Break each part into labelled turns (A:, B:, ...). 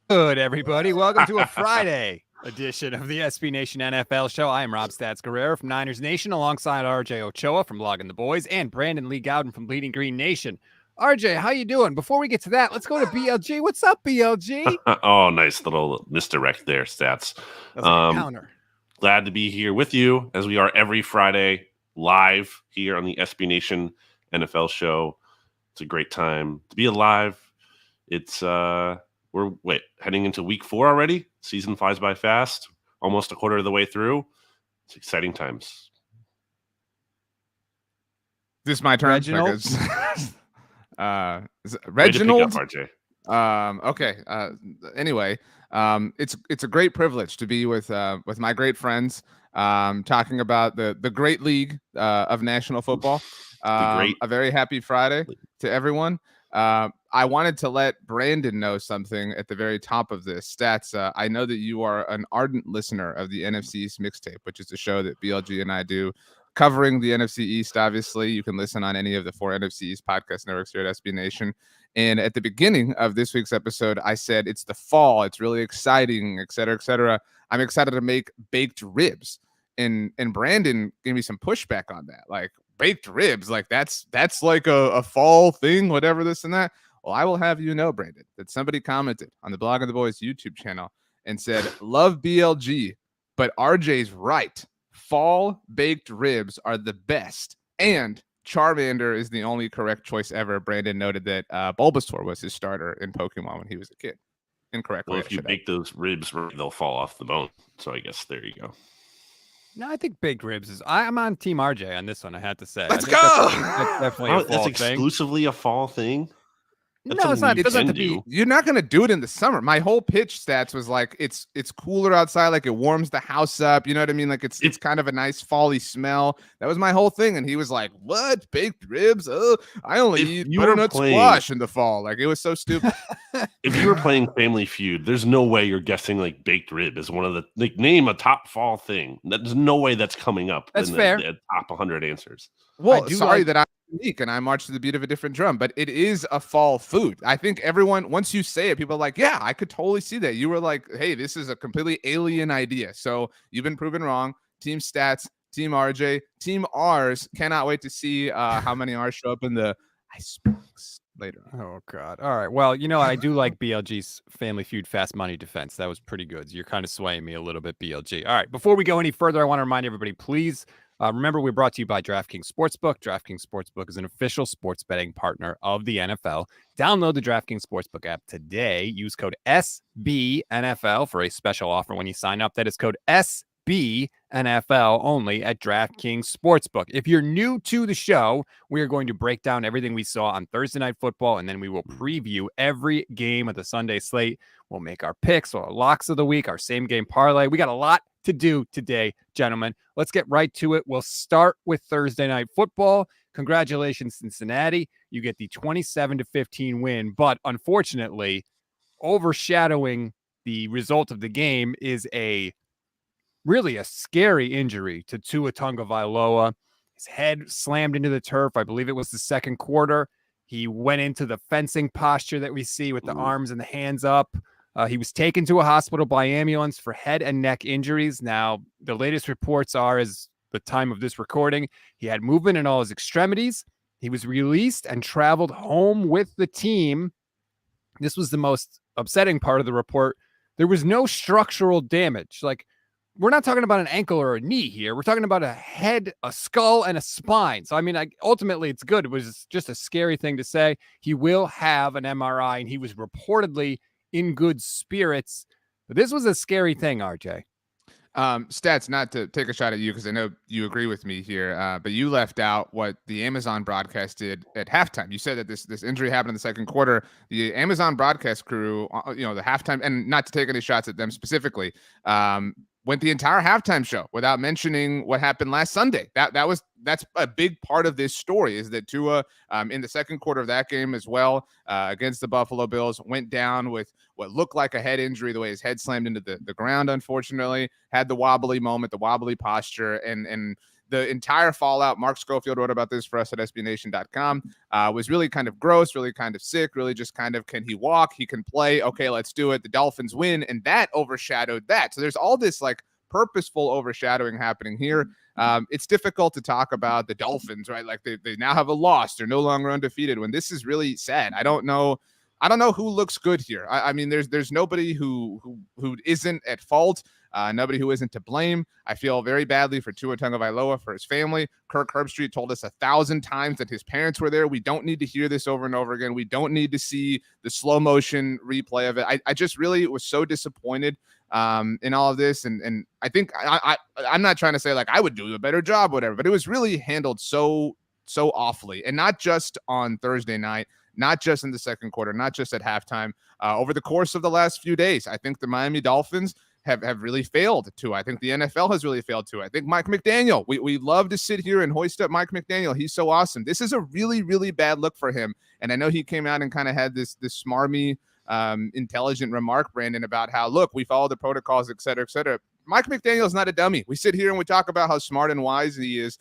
A: Good, everybody. Welcome to a Friday edition of the SB Nation NFL show. I am Rob Stats Guerrera from Niners Nation alongside RJ Ochoa from Logging the Boys and Brandon Lee Gowton from Bleeding Green Nation. RJ, how you doing? Before we get to that, let's go to BLG. What's up, BLG?
B: Oh, nice little misdirect there, Stats.
A: That's like a counter.
B: Glad to be here with you as we are every Friday live here on the SB Nation NFL show. It's a great time to be alive. It's we're heading into week 4 already. Season flies by fast. Almost a quarter of the way through. It's exciting times.
C: This is my turn.
A: Reginald.
C: Reginald.
B: Way to pick up, RJ.
C: Okay. Anyway, it's a great privilege to be with my great friends, talking about the great league of national football. A very happy Friday to everyone. I wanted to let Brandon know something at the very top of this. Stats, I know that you are an ardent listener of the NFC East Mixtape, which is a show that BLG and I do covering the NFC East. Obviously, you can listen on any of the 4 NFC East podcast networks here at SB Nation. And at the beginning of this week's episode, I said it's the fall. It's really exciting, et cetera, et cetera. I'm excited to make baked ribs. And Brandon gave me some pushback on that. Like, baked ribs, like that's like a fall thing, whatever, this and that. Well, I will have you know, Brandon, that somebody commented on the Blog of the Boys YouTube channel and said, love BLG, but RJ's right. Fall baked ribs are the best. And Charmander is the only correct choice ever. Brandon noted that Bulbasaur was his starter in Pokemon when he was a kid. Incorrectly.
B: Well, if you bake those ribs, they'll fall off the bone. So I guess there you go.
A: No, I think baked ribs is. I'm on Team RJ on this one. I had to say.
C: Let's go.
A: That's definitely a fall
B: that's
A: thing.
B: exclusively a fall thing.
A: No, it's not. It doesn't have to be.
C: You're not going to do it in the summer. My whole pitch, Stats, was like it's cooler outside, like it warms the house up. You know what I mean? Like it's kind of a nice fall-y smell. That was my whole thing. And he was like, "What, baked ribs? Oh, I only eat butternut squash in the fall." Like it was so stupid.
B: If you were playing Family Feud, there's no way you're guessing like baked rib is one of the name a top fall thing. There's no way that's coming up.
A: That's fair.
B: The top 100 answers.
C: Well, sorry that I'm unique and I march to the beat of a different drum, but it is a fall food. I think everyone, once you say it, people are like, yeah, I could totally see that. You were like, hey, this is a completely alien idea. So you've been proven wrong. Team Stats, Team RJ, Team R's. Cannot wait to see how many R's show up in the icebox later on.
A: Oh, God. All right. Well, I do like BLG's Family Feud fast money defense. That was pretty good. You're kind of swaying me a little bit, BLG. All right. Before we go any further, I want to remind everybody, please, remember, we're brought to you by DraftKings Sportsbook. DraftKings Sportsbook is an official sports betting partner of the NFL. Download the DraftKings Sportsbook app today. Use code SBNFL for a special offer when you sign up. That is code SBNFL only at DraftKings Sportsbook. If you're new to the show, we are going to break down everything we saw on Thursday Night Football, and then we will preview every game of the Sunday slate. We'll make our picks, our locks of the week, our same game parlay. We got a lot to do today, gentlemen. Let's get right to it. We'll start with Thursday Night Football. Congratulations, Cincinnati. You get the 27-15 win, but unfortunately, overshadowing the result of the game is really a scary injury to Tua Tagovailoa. His head slammed into the turf. I believe it was the second quarter. He went into the fencing posture that we see with the arms and the hands up. He was taken to a hospital by ambulance for head and neck injuries. Now, the latest reports are, as the time of this recording, he had movement in all his extremities. He was released and traveled home with the team. This was the most upsetting part of the report. There was no structural damage. Like, we're not talking about an ankle or a knee here. We're talking about a head, a skull, and a spine. So, I mean, ultimately, it's good. It was just a scary thing to say. He will have an MRI, and he was reportedly in good spirits. But this was a scary thing, RJ.
C: Stats, not to take a shot at you because I know you agree with me here, but you left out what the Amazon broadcast did at halftime. You said that this injury happened in the second quarter. The Amazon broadcast crew, the halftime, and not to take any shots at them specifically, went the entire halftime show without mentioning what happened last Sunday. That's a big part of this story, is that Tua, in the second quarter of that game as well, against the Buffalo Bills, went down with what looked like a head injury, the way his head slammed into the ground, unfortunately, had the wobbly moment, the wobbly posture, and the entire fallout, Mark Schofield wrote about this for us at SBNation.com, was really kind of gross, really kind of sick, really just kind of, can he walk? He can play. Okay, let's do it. The Dolphins win. And that overshadowed that. So there's all this like purposeful overshadowing happening here. It's difficult to talk about the Dolphins, right? Like they now have a loss. They're no longer undefeated when this is really sad. I don't know who looks good here. I mean, there's nobody who isn't at fault. Nobody who isn't to blame. I feel very badly for Tua Tagovailoa, for his family. Kirk Herbstreit told us 1,000 times that his parents were there. We don't need to hear this over and over again. We don't need to see the slow motion replay of it. I just really was so disappointed in all of this. And I think I'm not trying to say like I would do a better job, whatever, but it was really handled so awfully. And not just on Thursday night, not just in the second quarter, not just at halftime, over the course of the last few days. I think the Miami Dolphins have really failed to. I think the NFL has really failed to. I think Mike McDaniel, we love to sit here and hoist up Mike McDaniel. He's so awesome. This is a really, really bad look for him. And I know he came out and kind of had this smarmy, intelligent remark, Brandon, about how, look, we follow the protocols, et cetera, et cetera. Mike McDaniel is not a dummy. We sit here and we talk about how smart and wise he is.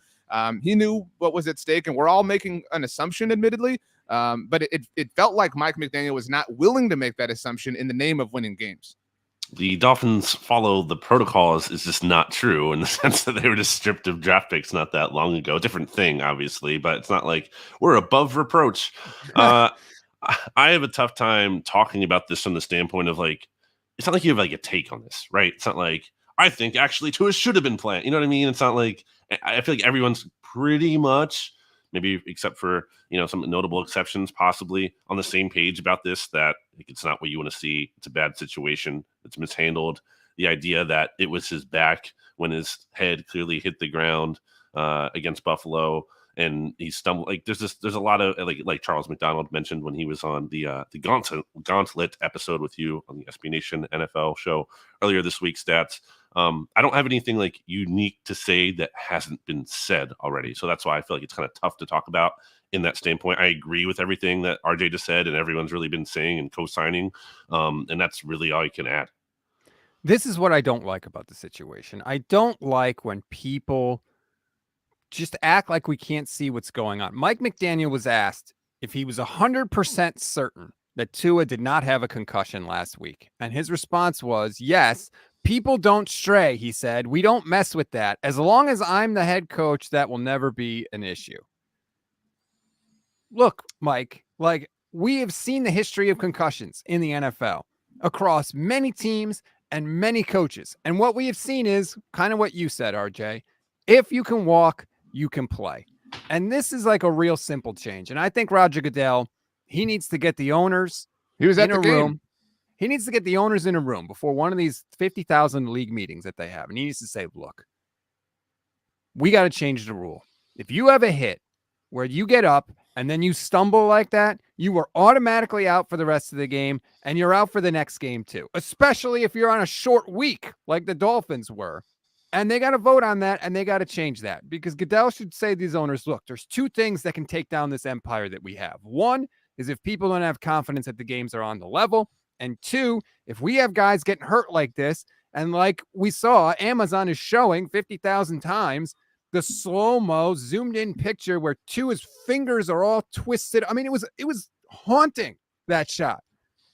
C: He knew what was at stake, and we're all making an assumption, admittedly. But it felt like Mike McDaniel was not willing to make that assumption in the name of winning games.
B: The Dolphins follow the protocols is just not true in the sense that they were just stripped of draft picks not that long ago. Different thing, obviously, but it's not like we're above reproach. I have a tough time talking about this from the standpoint of like, it's not like you have like a take on this, right? It's not like, I think actually Tua should have been playing. You know what I mean? It's not like, I feel like everyone's pretty much, maybe except for, some notable exceptions, possibly on the same page about this, that like, it's not what you want to see. It's a bad situation. It's mishandled. The idea that it was his back when his head clearly hit the ground against Buffalo, and he stumbled. Like there's a lot of like Charles McDonald mentioned when he was on the Gauntlet episode with you on the SB Nation NFL show earlier this week. Stats. I don't have anything like unique to say that hasn't been said already. So that's why I feel like it's kind of tough to talk about in that standpoint. I agree with everything that RJ just said and everyone's really been saying and co-signing. And that's really all you can add.
A: This is what I don't like about the situation. I don't like when people just act like we can't see what's going on. Mike McDaniel was asked if he was 100% certain that Tua did not have a concussion last week. And his response was, yes, people don't stray, he said. We don't mess with that. As long as I'm the head coach, that will never be an issue. Look, Mike, like we have seen the history of concussions in the NFL across many teams and many coaches. And what we have seen is kind of what you said, RJ. If you can walk, you can play. And this is like a real simple change. And I think Roger Goodell, he needs to get the owners
C: in a
A: room. He needs to get the owners in a room before one of these 50,000 league meetings that they have. And he needs to say, look, we got to change the rule. If you have a hit where you get up and then you stumble like that, you are automatically out for the rest of the game, and you're out for the next game too, especially if you're on a short week like the Dolphins were. And they got to vote on that, and they got to change that, because Goodell should say to these owners, look, there's two things that can take down this empire that we have. One is if people don't have confidence that the games are on the level. And two, if we have guys getting hurt like this, and like we saw, Amazon is showing 50,000 times the slow-mo zoomed-in picture where Tua's fingers are all twisted. I mean, it was haunting, that shot.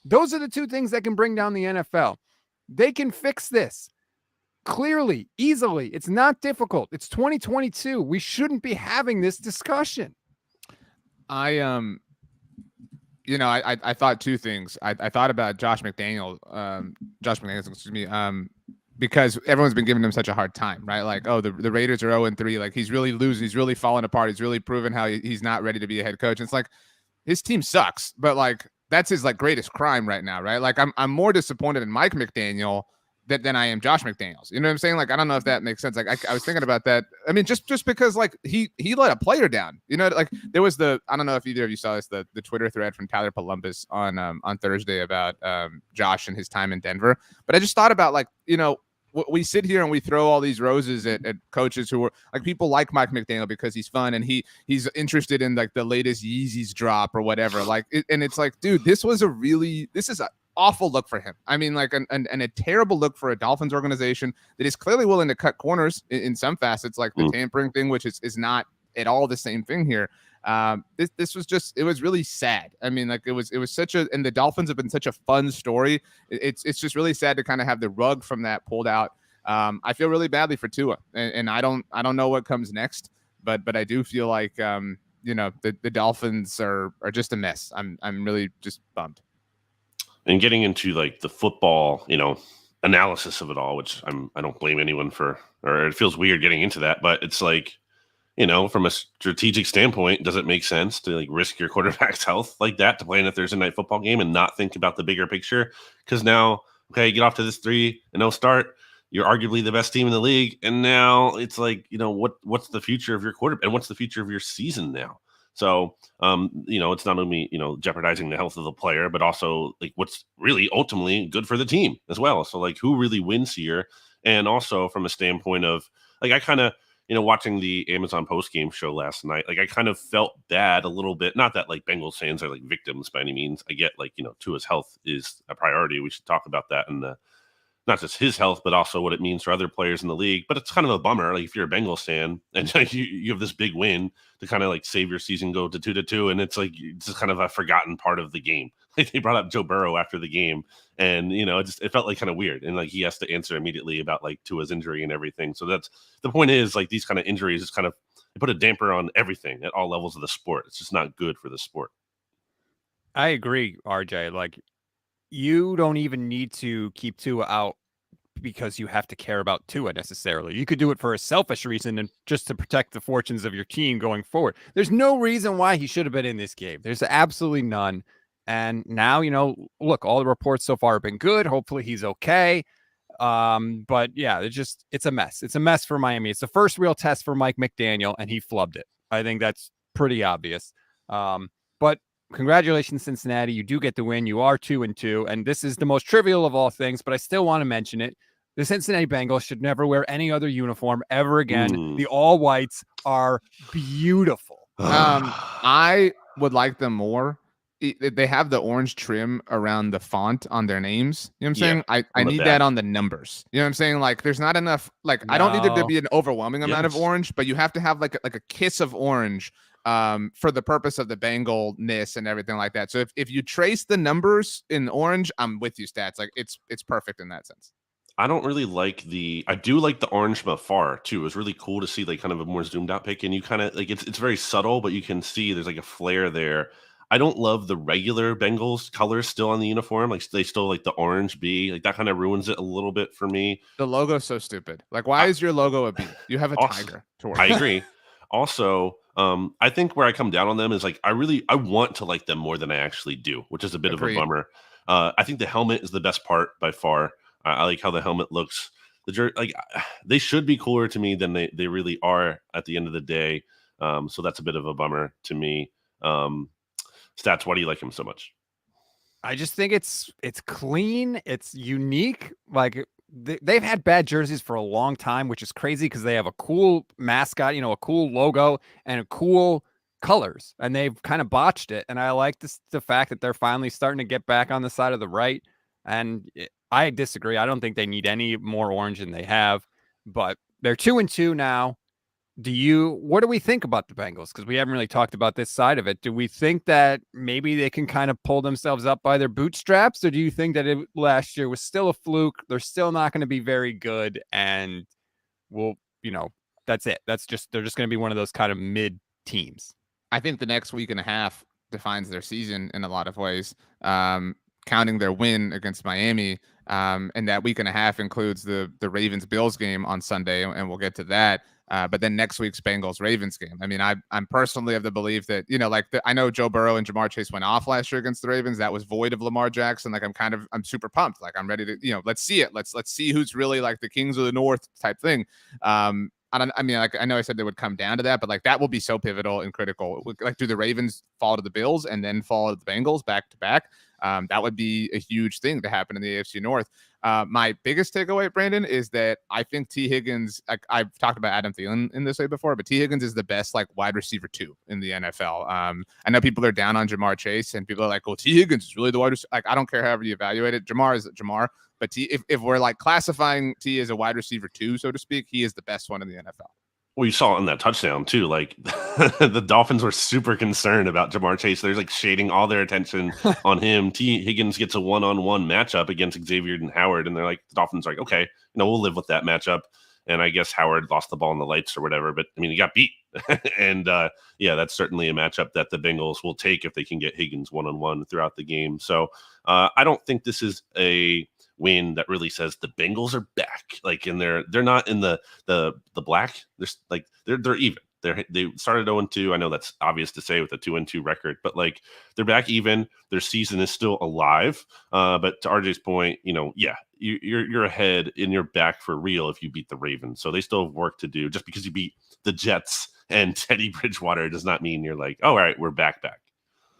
A: Those are the two things that can bring down the NFL. They can fix this clearly, easily. It's not difficult. It's 2022. We shouldn't be having this discussion.
C: I thought two things. I thought about Josh McDaniels, because everyone's been giving him such a hard time, right? Like, oh, the Raiders are 0-3. Like, he's really losing. He's really falling apart. He's really proven how he's not ready to be a head coach. And it's like, his team sucks, but like, that's his like greatest crime right now, right? Like, I'm more disappointed in Mike McDaniel than I am Josh McDaniels. You know what I'm saying? Like, I don't know if that makes sense. Like, I was thinking about that. I mean, just because like he let a player down, like there was I don't know if either of you saw this, the Twitter thread from Tyler Columbus on Thursday about Josh and his time in Denver. But I just thought about like, we sit here and we throw all these roses at coaches who are like, people like Mike McDaniel because he's fun and he's interested in like the latest Yeezys drop or whatever. Like, and it's like, dude, this is awful look for him. I mean, like, and a terrible look for a Dolphins organization that is clearly willing to cut corners in some facets, like the tampering thing, which is not at all the same thing here. This was just, it was really sad. I mean, like, it was such a, and the Dolphins have been such a fun story. It's just really sad to kind of have the rug from that pulled out. I feel really badly for Tua, and I don't know what comes next, but I do feel like, the Dolphins are just a mess. I'm really just bummed.
B: And getting into like the football, analysis of it all, which I don't blame anyone for, or it feels weird getting into that, but it's like, from a strategic standpoint, does it make sense to like risk your quarterback's health like that to play in a Thursday night football game and not think about the bigger picture? Because now, okay, get off to this 3-0 start. You're arguably the best team in the league. And now it's like, what's the future of your quarterback and what's the future of your season now? So, it's not only, jeopardizing the health of the player, but also like what's really ultimately good for the team as well. So like who really wins here? And also from a standpoint of like, I kind of, watching the Amazon post-game show last night, like I kind of felt bad a little bit. Not that like Bengals fans are like victims by any means. I get like, Tua's health is a priority. We should talk about that and not just his health, but also what it means for other players in the league. But it's kind of a bummer. Like if you're a Bengals fan and you have this big win to kind of like save your season, go to 2-2. And it's like, it's just kind of a forgotten part of the game. Like they brought up Joe Burrow after the game and, it felt like kind of weird. And like, he has to answer immediately about like Tua's injury and everything. So that's the point is like these kind of injuries is kind of, they put a damper on everything at all levels of the sport. It's just not good for the sport.
A: I agree, RJ. Like, you don't even need to keep Tua out because you have to care about Tua necessarily. You could do it for a selfish reason and just to protect the fortunes of your team going forward. There's no reason why he should have been in this game. There's absolutely none. And now, look, all the reports so far have been good. Hopefully he's okay. But yeah, it's a mess. It's a mess for Miami. It's the first real test for Mike McDaniel, and he flubbed it. I think that's pretty obvious. But congratulations, Cincinnati. You do get the win. You are 2-2. And this is the most trivial of all things, but I still want to mention it. The Cincinnati Bengals should never wear any other uniform ever again. The all whites are beautiful.
C: I would like them more. They have the orange trim around the font on their names. You know what I'm saying? I need that on the numbers. You know what I'm saying? Like there's not enough, like I don't need there to be an overwhelming amount of orange, but you have to have like a kiss of orange for the purpose of the Bengal-ness and everything like that. So if you trace the numbers in orange, I'm with you, Stats. Like it's perfect in that sense.
B: I don't really like I do like the orange from afar too. It was really cool to see like kind of a more zoomed out pic, and you kind of like it's very subtle, but you can see there's like a flare there. I don't love the regular Bengals colors still on the uniform. Like they still like the orange B. Like that kind of ruins it a little bit for me.
C: The logo's so stupid. Like why is your logo a B? You have a tiger.
B: I agree. Also, I think where I come down on them is like I want to like them more than I actually do, which is a bit of a bummer. I think the helmet is the best part by far. I like how the helmet looks. They should be cooler to me than they really are at the end of the day. So that's a bit of a bummer to me. Stats, why do you like him so much?
A: I just think it's clean. It's unique. Like they've had bad jerseys for a long time, which is crazy because they have a cool mascot, a cool logo and a cool colors, and they've kind of botched it. And I like the fact that they're finally starting to get back on the side of the right. And I disagree. I don't think they need any more orange than they have, but they're 2-2 now. What do we think about the Bengals? Because we haven't really talked about this side of it. Do we think that maybe they can kind of pull themselves up by their bootstraps? Or do you think that last year was still a fluke? They're still not going to be very good. And that's it. They're just going to be one of those kind of mid teams.
C: I think the next week and a half defines their season in a lot of ways. Counting their win against Miami. And that week and a half includes the Ravens-Bills game on Sunday, and we'll get to that. But then next week's Bengals-Ravens game. I mean, I'm personally of the belief that, I know Joe Burrow and Jamar Chase went off last year against the Ravens. That was void of Lamar Jackson. Like, I'm super pumped. Like, I'm ready to, let's see it. Let's see who's really like the Kings of the North type thing. I know I said they would come down to that, but like that will be so pivotal and critical. Like, do the Ravens fall to the Bills and then fall to the Bengals back to back? That would be a huge thing to happen in the AFC North. My biggest takeaway, Brandon, is that I think T. Higgins, I've talked about Adam Thielen in this way before, but T. Higgins is the best wide receiver 2 in the NFL. I know people are down on Jamar Chase and people are like, well, T. Higgins is really the wide receiver. I don't care however you evaluate it. Jamar is Jamar, but if we're classifying T as a wide receiver 2, so to speak, he is the best one in the NFL.
B: Well, you saw it in that touchdown too. The Dolphins were super concerned about Jamar Chase. They're shading all their attention on him. T. Higgins gets a one-on-one matchup against Xavier and Howard, and the Dolphins are okay, we'll live with that matchup. And I guess Howard lost the ball in the lights or whatever, but he got beat. And that's certainly a matchup that the Bengals will take if they can get Higgins one-on-one throughout the game. So I don't think this is a win that really says the Bengals are back. And they're not in the black. They're even. They started 0-2. I know that's obvious to say with a 2-2 record, but they're back even. Their season is still alive. But to RJ's point, you're ahead and you're back for real if you beat the Ravens. So they still have work to do. Just because you beat the Jets and Teddy Bridgewater does not mean you're all right, we're back.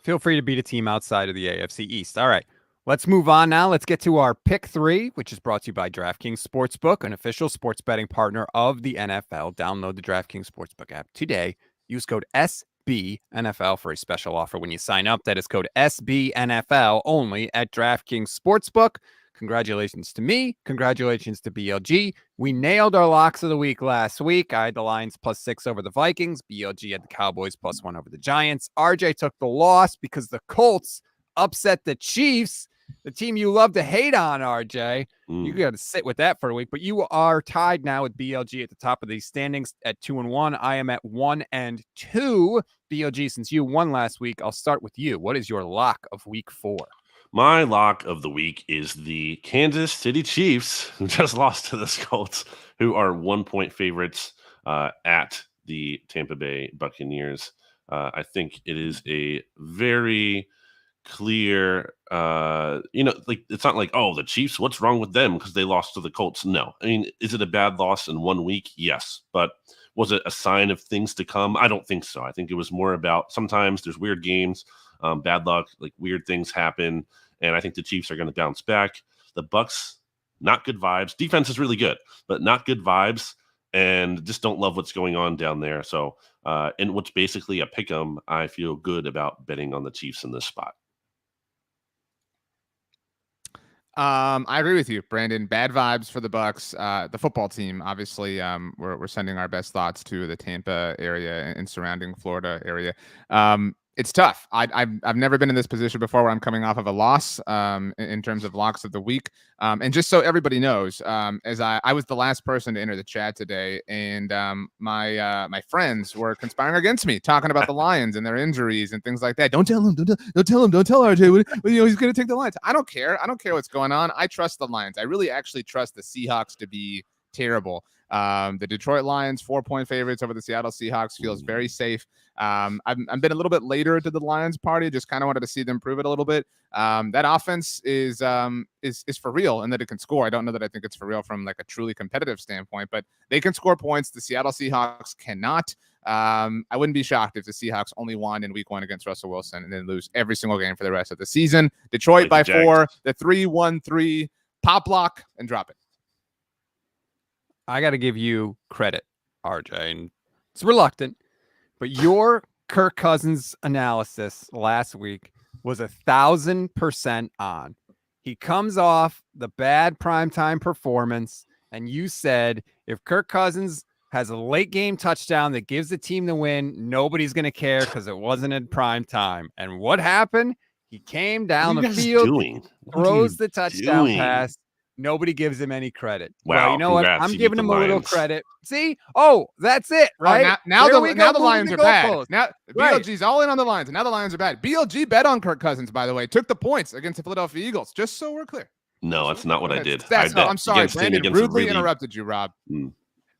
A: Feel free to beat a team outside of the AFC East. All right. Let's move on now. Let's get to our pick 3, which is brought to you by DraftKings Sportsbook, an official sports betting partner of the NFL. Download the DraftKings Sportsbook app today. Use code SBNFL for a special offer when you sign up. That is code SBNFL only at DraftKings Sportsbook. Congratulations to me. Congratulations to BLG. We nailed our locks of the week last week. I had the Lions +6 over the Vikings. BLG had the Cowboys +1 over the Giants. RJ took the loss because the Colts upset the Chiefs. The team you love to hate on, RJ. You got to sit with that for a week. But you are tied now with BLG at the top of these standings at 2-1. I am at 1-2. BLG, since you won last week, I'll start with you. What is your lock of week 4?
B: My lock of the week is the Kansas City Chiefs, who just lost to the Colts, who are 1-point favorites at the Tampa Bay Buccaneers. I think it is a very clear, it's not the Chiefs, what's wrong with them because they lost to the Colts? No. Is it a bad loss in 1 week? Yes. But was it a sign of things to come? I don't think so. I think it was more about sometimes there's weird games, bad luck, weird things happen. And I think the Chiefs are going to bounce back. The Bucs, not good vibes. Defense is really good, but not good vibes. And just don't love what's going on down there. So, and what's basically a pick 'em, I feel good about betting on the Chiefs in this spot.
C: I agree with you, Brandon. Bad vibes for the Bucs. The football team, obviously, we're sending our best thoughts to the Tampa area and surrounding Florida area. It's tough. I've never been in this position before where I'm coming off of a loss in terms of locks of the week. And just so everybody knows, as I was the last person to enter the chat today, and my friends were conspiring against me, talking about the Lions and their injuries and things like that. Don't tell him. Don't tell RJ. He's going to take the Lions. I don't care. I don't care what's going on. I trust the Lions. I really actually trust the Seahawks to be terrible. The Detroit Lions 4-point favorites over the Seattle Seahawks feels very safe. I've been a little bit later to the Lions party. Just kind of wanted to see them prove it a little bit. That offense is for real and that it can score. I don't know that I think it's for real from a truly competitive standpoint, but they can score points. The Seattle Seahawks cannot. I wouldn't be shocked if the Seahawks only won in week 1 against Russell Wilson and then lose every single game for the rest of the season. Detroit by 4, the 3-1-3 pop lock and drop it.
A: I got to give you credit, RJ, and it's reluctant, but your Kirk Cousins analysis last week was 1,000% on. He comes off the bad primetime performance, and you said if Kirk Cousins has a late game touchdown that gives the team the win, nobody's going to care because it wasn't in prime time. And what happened? He came down the field, throws the touchdown pass. Nobody gives him any credit.
B: Wow,
A: well, you know
B: congrats.
A: what? I'm giving him a little credit. See? Oh, that's it, right?
C: Now the Lions are bad. Now BLG's all in on the Lions, and now the Lions are bad. BLG bet on Kirk Cousins, by the way. Took the points against the Philadelphia Eagles, just so we're clear.
B: No, that's not what I did.
C: I'm sorry, Brandon. Rudely interrupted you, Rob.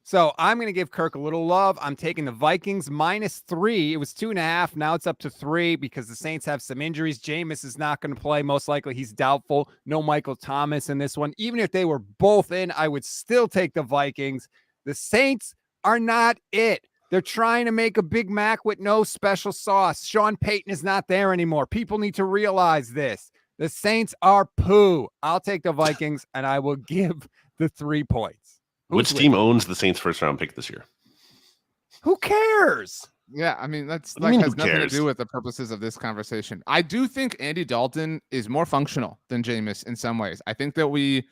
A: So I'm going to give Kirk a little love. I'm taking the Vikings -3. It was 2.5. Now it's up to 3 because the Saints have some injuries. Jameis is not going to play. Most likely he's doubtful. No Michael Thomas in this one. Even if they were both in, I would still take the Vikings. The Saints are not it. They're trying to make a Big Mac with no special sauce. Sean Payton is not there anymore. People need to realize this. The Saints are poo. I'll take the Vikings, and I will give the 3 points.
B: Which team owns the Saints' first-round pick this year?
A: Who cares?
C: Yeah, I mean, has
B: nothing
C: to do with the purposes of this conversation. I do think Andy Dalton is more functional than Jameis in some ways. I think that we,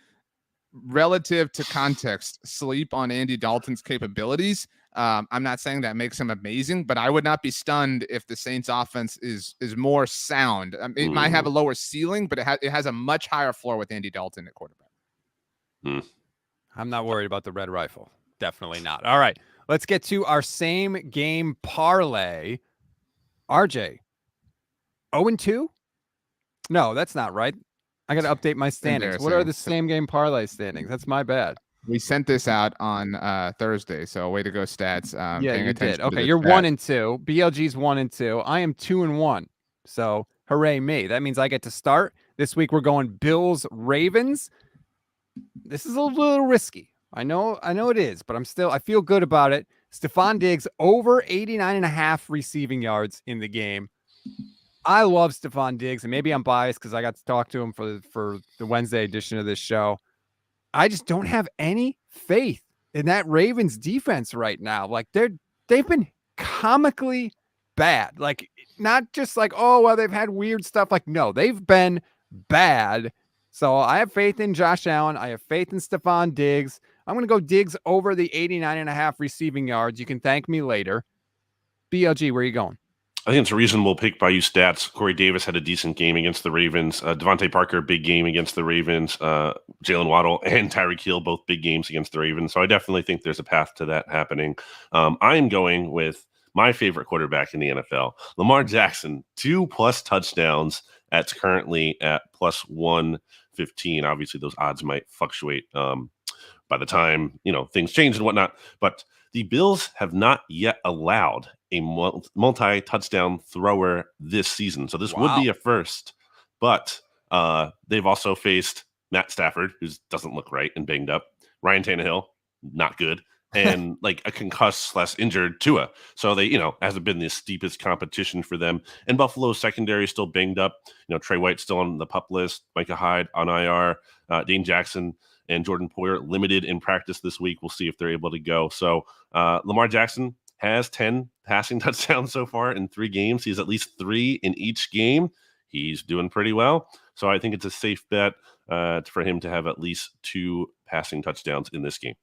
C: relative to context, sleep on Andy Dalton's capabilities. I'm not saying that makes him amazing, but I would not be stunned if the Saints offense is more sound. It might have a lower ceiling, but it has a much higher floor with Andy Dalton at quarterback.
A: I'm not worried about the red rifle. Definitely not. All right, let's get to our same game parlay. RJ, 0-2? No, that's not right. I got to update my standings. What are the same game parlay standings? That's my bad.
C: We sent this out on Thursday, so way to go, stats.
A: Yeah, you did. Okay, you're 1-2. BLG's 1-2. I am 2-1. So hooray me! That means I get to start this week. We're going Bills Ravens. This is a little risky. I know it is, but I feel good about it. Stephon Diggs over 89.5 receiving yards in the game. I love Stephon Diggs, and maybe I'm biased because I got to talk to him for the Wednesday edition of this show. I just don't have any faith in that Ravens defense right now. Like they've been comically bad. Like not just like, oh, well, they've had weird stuff. Like, no, they've been bad. So I have faith in Josh Allen. I have faith in Stephon Diggs. I'm going to go Diggs over the 89.5 receiving yards. You can thank me later. BLG, where are you going?
B: I think it's a reasonable pick by you stats. Corey Davis had a decent game against the Ravens. Devontae Parker, big game against the Ravens. Jalen Waddle and Tyreek Hill, both big games against the Ravens. So I definitely think there's a path to that happening. I'm going with my favorite quarterback in the NFL, Lamar Jackson, 2+ touchdowns. That's currently at +115. Obviously, those odds might fluctuate by the time things change and whatnot. But the Bills have not yet allowed a multi-touchdown thrower this season. So this would be a first. But they've also faced Matt Stafford, who doesn't look right and banged up. Ryan Tannehill, not good. And like a concussed/injured Tua. So they, hasn't been the steepest competition for them. And Buffalo's secondary is still banged up. Trey White's still on the PUP list. Micah Hyde on IR. Dane Jackson and Jordan Poyer limited in practice this week. We'll see if they're able to go. So Lamar Jackson has 10 passing touchdowns so far in 3 games. He's at least 3 in each game. He's doing pretty well. So I think it's a safe bet for him to have at least 2 passing touchdowns in this game.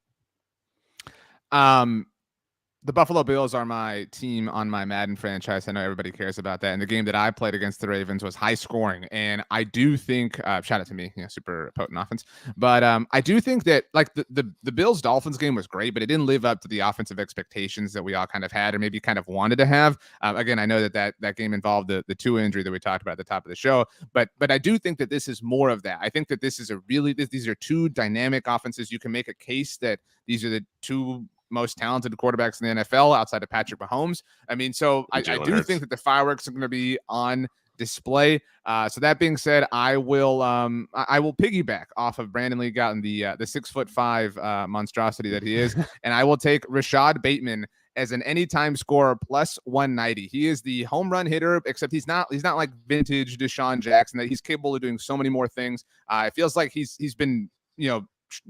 C: The Buffalo Bills are my team on my Madden franchise. I know everybody cares about that. And the game that I played against the Ravens was high scoring. And I do think, shout out to me, super potent offense. But I do think that like the Bills Dolphins game was great, but it didn't live up to the offensive expectations that we all kind of had or maybe kind of wanted to have. Again, I know that game involved the Tua injury that we talked about at the top of the show. But I do think that this is more of that. I think that this is these are 2 dynamic offenses. You can make a case that these are the 2 most talented quarterbacks in the NFL outside of Patrick Mahomes. I mean, so I do think that the fireworks are going to be on display. So that being said, I will piggyback off of Brandon Lee Gowton, the 6'5" monstrosity that he is, and I will take Rashad Bateman as an anytime scorer +190. He is the home run hitter, except he's not like vintage Deshaun Jackson, that he's capable of doing so many more things. It feels like he's been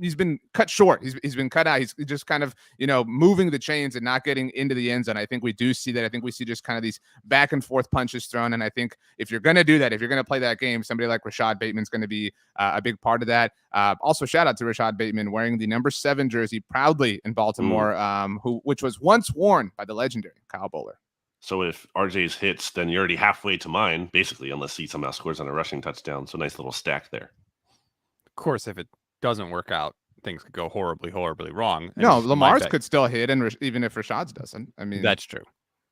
C: he's been cut short. He's been cut out. He's just kind of, moving the chains and not getting into the end zone. I think we do see that. I think we see just kind of these back and forth punches thrown. And I think if you're going to do that, if you're going to play that game, somebody like Rashad Bateman's going to be a big part of that. Also, shout out to Rashad Bateman wearing the number 7 jersey proudly in Baltimore, which was once worn by the legendary Kyle Bowler.
B: So if RJ's hits, then you're already halfway to mine, basically, unless he somehow scores on a rushing touchdown. So nice little stack there.
A: Of course, if it doesn't work out, things could go horribly wrong.
C: No, Lamar's could still hit, and even if Rashad's doesn't. I mean,
A: that's true.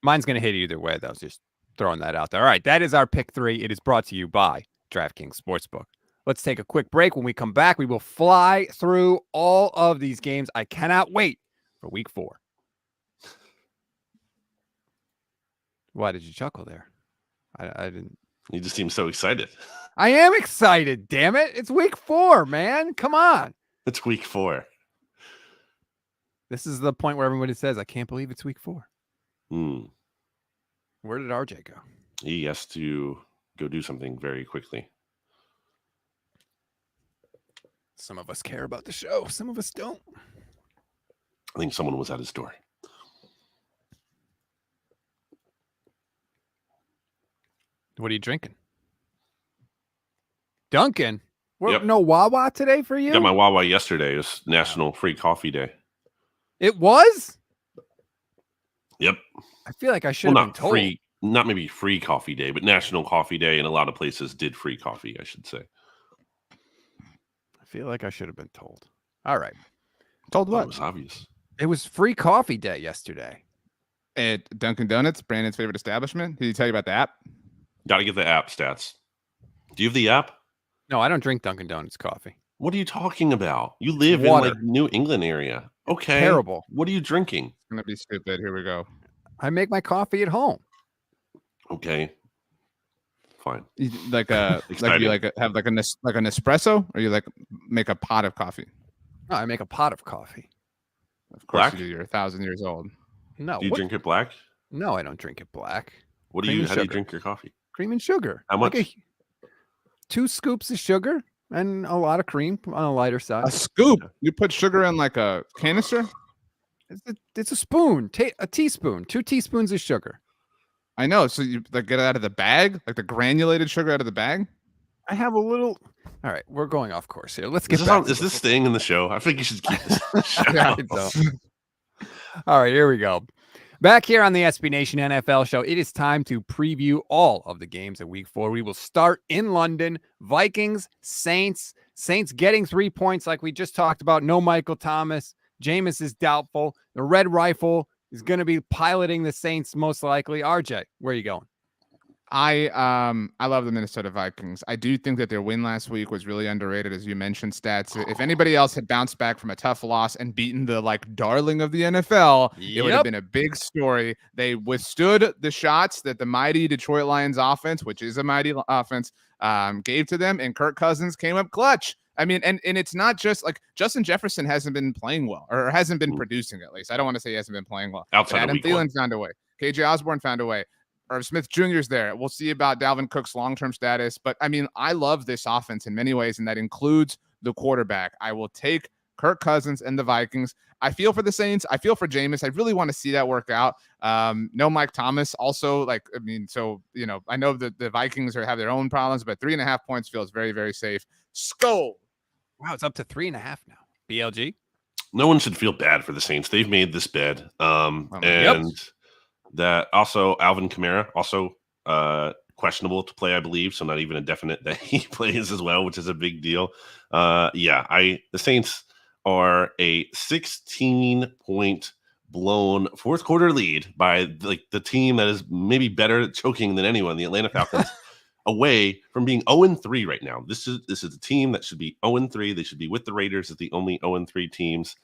A: Mine's going to hit either way. That was just throwing that out there. All right, that is our pick 3. It is brought to you by DraftKings Sportsbook. Let's take a quick break. When we come back, we will fly through all of these games. I cannot wait for week 4. Why did you chuckle there? I didn't.
B: You just seem so excited.
A: I am excited, damn it. It's week 4, man. Come on.
B: It's week 4.
A: This is the point where everybody says, I can't believe it's week 4.
B: Where
A: did RJ go?
B: He has to go do something very quickly.
A: Some of us care about the show. Some of us don't.
B: I think someone was at his door.
A: What are you drinking? Duncan?
B: Yep.
A: No Wawa today for you?
B: Got my Wawa yesterday. It was National Free Coffee Day.
A: It was?
B: Yep.
A: I feel like I should have been told.
B: Not maybe free coffee day, but National Coffee Day, and a lot of places did free coffee, I should say.
A: I feel like I should have been told. All right.
C: Told what?
B: It was obvious.
A: It was free coffee day yesterday.
C: At Dunkin' Donuts, Brandon's favorite establishment. Did he tell you about the app?
B: Got to get the app stats. Do you have the app?
A: No, I don't drink Dunkin' Donuts coffee.
B: What are you talking about? You live
A: Water.
B: in like New England area. Okay.
A: Terrible.
B: What are you drinking?
C: It's gonna be stupid. Here we go.
A: I make my coffee at home.
B: Okay. Fine.
C: You, like a
B: Exciting.
C: like you have an espresso, or you like make a pot of coffee?
A: No, I make a pot of coffee.
C: Of course
B: Black?
C: you do. You're 1,000 years old.
A: No.
B: Do you drink it black?
A: No, I don't drink it black.
B: How do
A: Cream
B: you
A: and sugar.
B: drink your coffee?
A: Cream and sugar.
B: How much?
A: 2 scoops of sugar and a lot of cream on a lighter side.
C: A scoop. You put sugar in like a canister?
A: It's a spoon, a teaspoon, 2 teaspoons of sugar.
C: I know. So you like get it out of the bag, like the granulated sugar out of the bag?
A: I have a little. All right, we're going off course here. Let's get
B: Is
A: back.
B: this staying in the show? I think you should keep this. In the show.
A: Yeah, I don't. All right, here we go. Back here on the SB Nation NFL show, it is time to preview all of the games of Week 4. We will start in London. Vikings, Saints. Saints getting 3 points like we just talked about. No Michael Thomas. Jameis is doubtful. The Red Rifle is going to be piloting the Saints most likely. RJ, where are you going?
C: I love the Minnesota Vikings. I do think that their win last week was really underrated, as you mentioned, Stats. If anybody else had bounced back from a tough loss and beaten the darling of the NFL, it would have been a big story. They withstood the shots that the mighty Detroit Lions offense, which is a mighty offense, gave to them, and Kirk Cousins came up clutch. I mean, and it's not just like Justin Jefferson hasn't been playing well, or hasn't been producing, at least. I don't want to say he hasn't been playing well.
B: Outside
C: Adam
B: of week 1.
C: Thielen found a way. KJ Osborne found a way. Irv Smith Jr. is there. We'll see about Dalvin Cook's long-term status. But, I mean, I love this offense in many ways, and that includes the quarterback. I will take Kirk Cousins and the Vikings. I feel for the Saints. I feel for Jameis. I really want to see that work out. No Mike Thomas also. I know that the Vikings have their own problems, but 3.5 points feels very, very safe. Skull.
A: Wow, it's up to 3.5 now. BLG?
B: No one should feel bad for the Saints. They've made this bed. That also Alvin Kamara, also questionable to play, I believe. So not even a definite that he plays as well, which is a big deal. The Saints are a 16-point blown fourth quarter lead by the team that is maybe better at choking than anyone, the Atlanta Falcons, away from being 0-3 right now. This is a team that should be 0-3. They should be with the Raiders as the only 0-3 teams.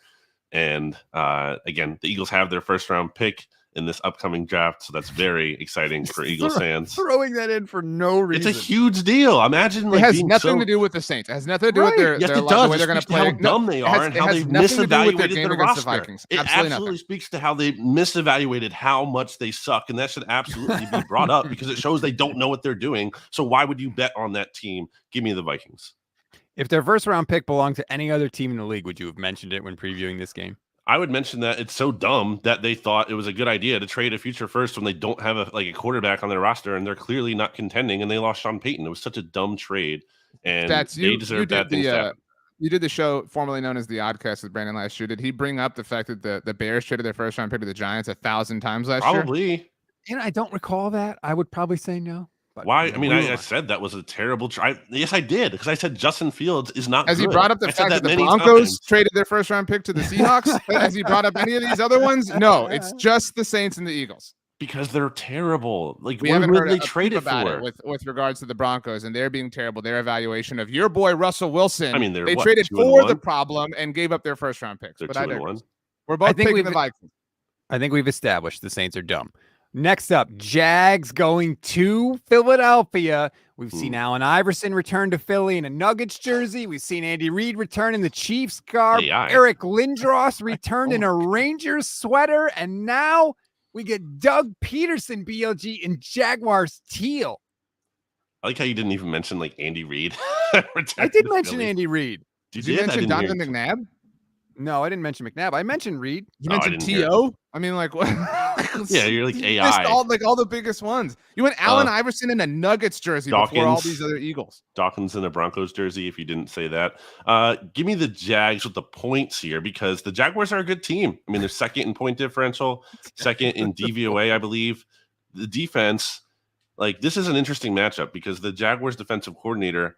B: And again, the Eagles have their first round pick in this upcoming draft, so that's very exciting for Eagles fans.
A: Throwing that in for no reason.
B: It's a huge deal. Imagine
C: it has nothing to do with the Saints. It has nothing to do with their
B: yes,
C: the way they're going to play.
B: How dumb they are and how they misevaluated their roster. It absolutely speaks to how they misevaluated how much they suck, and that should absolutely be brought up because it shows they don't know what they're doing. So why would you bet on that team? Give me the Vikings.
A: If their first round pick belonged to any other team in the league, would you have mentioned it when previewing this game?
B: I would mention that it's so dumb that they thought it was a good idea to trade a future first when they don't have a quarterback on their roster and they're clearly not contending and they lost Sean Payton. It was such a dumb trade, and they deserve bad things to happen.
C: You did the show formerly known as the Oddcast with Brandon last year. Did he bring up the fact that the Bears traded their first round pick to the Giants 1,000 times last year?
B: Probably.
A: I don't recall that. I would probably say no. But
B: why? I mean, I said that was a terrible try. Yes, I did, because I said Justin Fields is not.
C: Has
B: good.
C: he brought up the fact that the Broncos traded their first round pick to the Seahawks? Has he brought up any of these other ones? No, it's just the Saints and the Eagles.
B: Because they're terrible.
C: We haven't heard they traded about it with regards to the Broncos, and they're being terrible. Their evaluation of your boy Russell Wilson.
B: I mean,
C: they traded for the problem and gave up their first round picks.
B: They're 2-1.
C: We're both picking the Vikings.
A: I think we've established the Saints are dumb. Next up, Jags going to Philadelphia. We've seen Allen Iverson return to Philly in a Nuggets jersey. We've seen Andy Reid return in the Chiefs garb. Eric Lindros returned in a Rangers sweater. And now we get Doug Peterson, BLG, in Jaguars teal.
B: I like how you didn't even mention Andy Reid.
A: I did mention Andy Reid.
C: Did you mention Donovan McNabb?
A: No, I didn't mention McNabb. I mentioned Reed.
C: You mentioned T.O.? I mean, like, what?
B: Yeah, you're like AI.
C: Missed all the biggest ones. You went Allen Iverson in a Nuggets jersey before all these other Eagles.
B: Dawkins in a Broncos jersey, if you didn't say that. Give me the Jags with the points here, because the Jaguars are a good team. I mean, they're second in point differential, second in DVOA, I believe. The defense, like, this is an interesting matchup because the Jaguars defensive coordinator,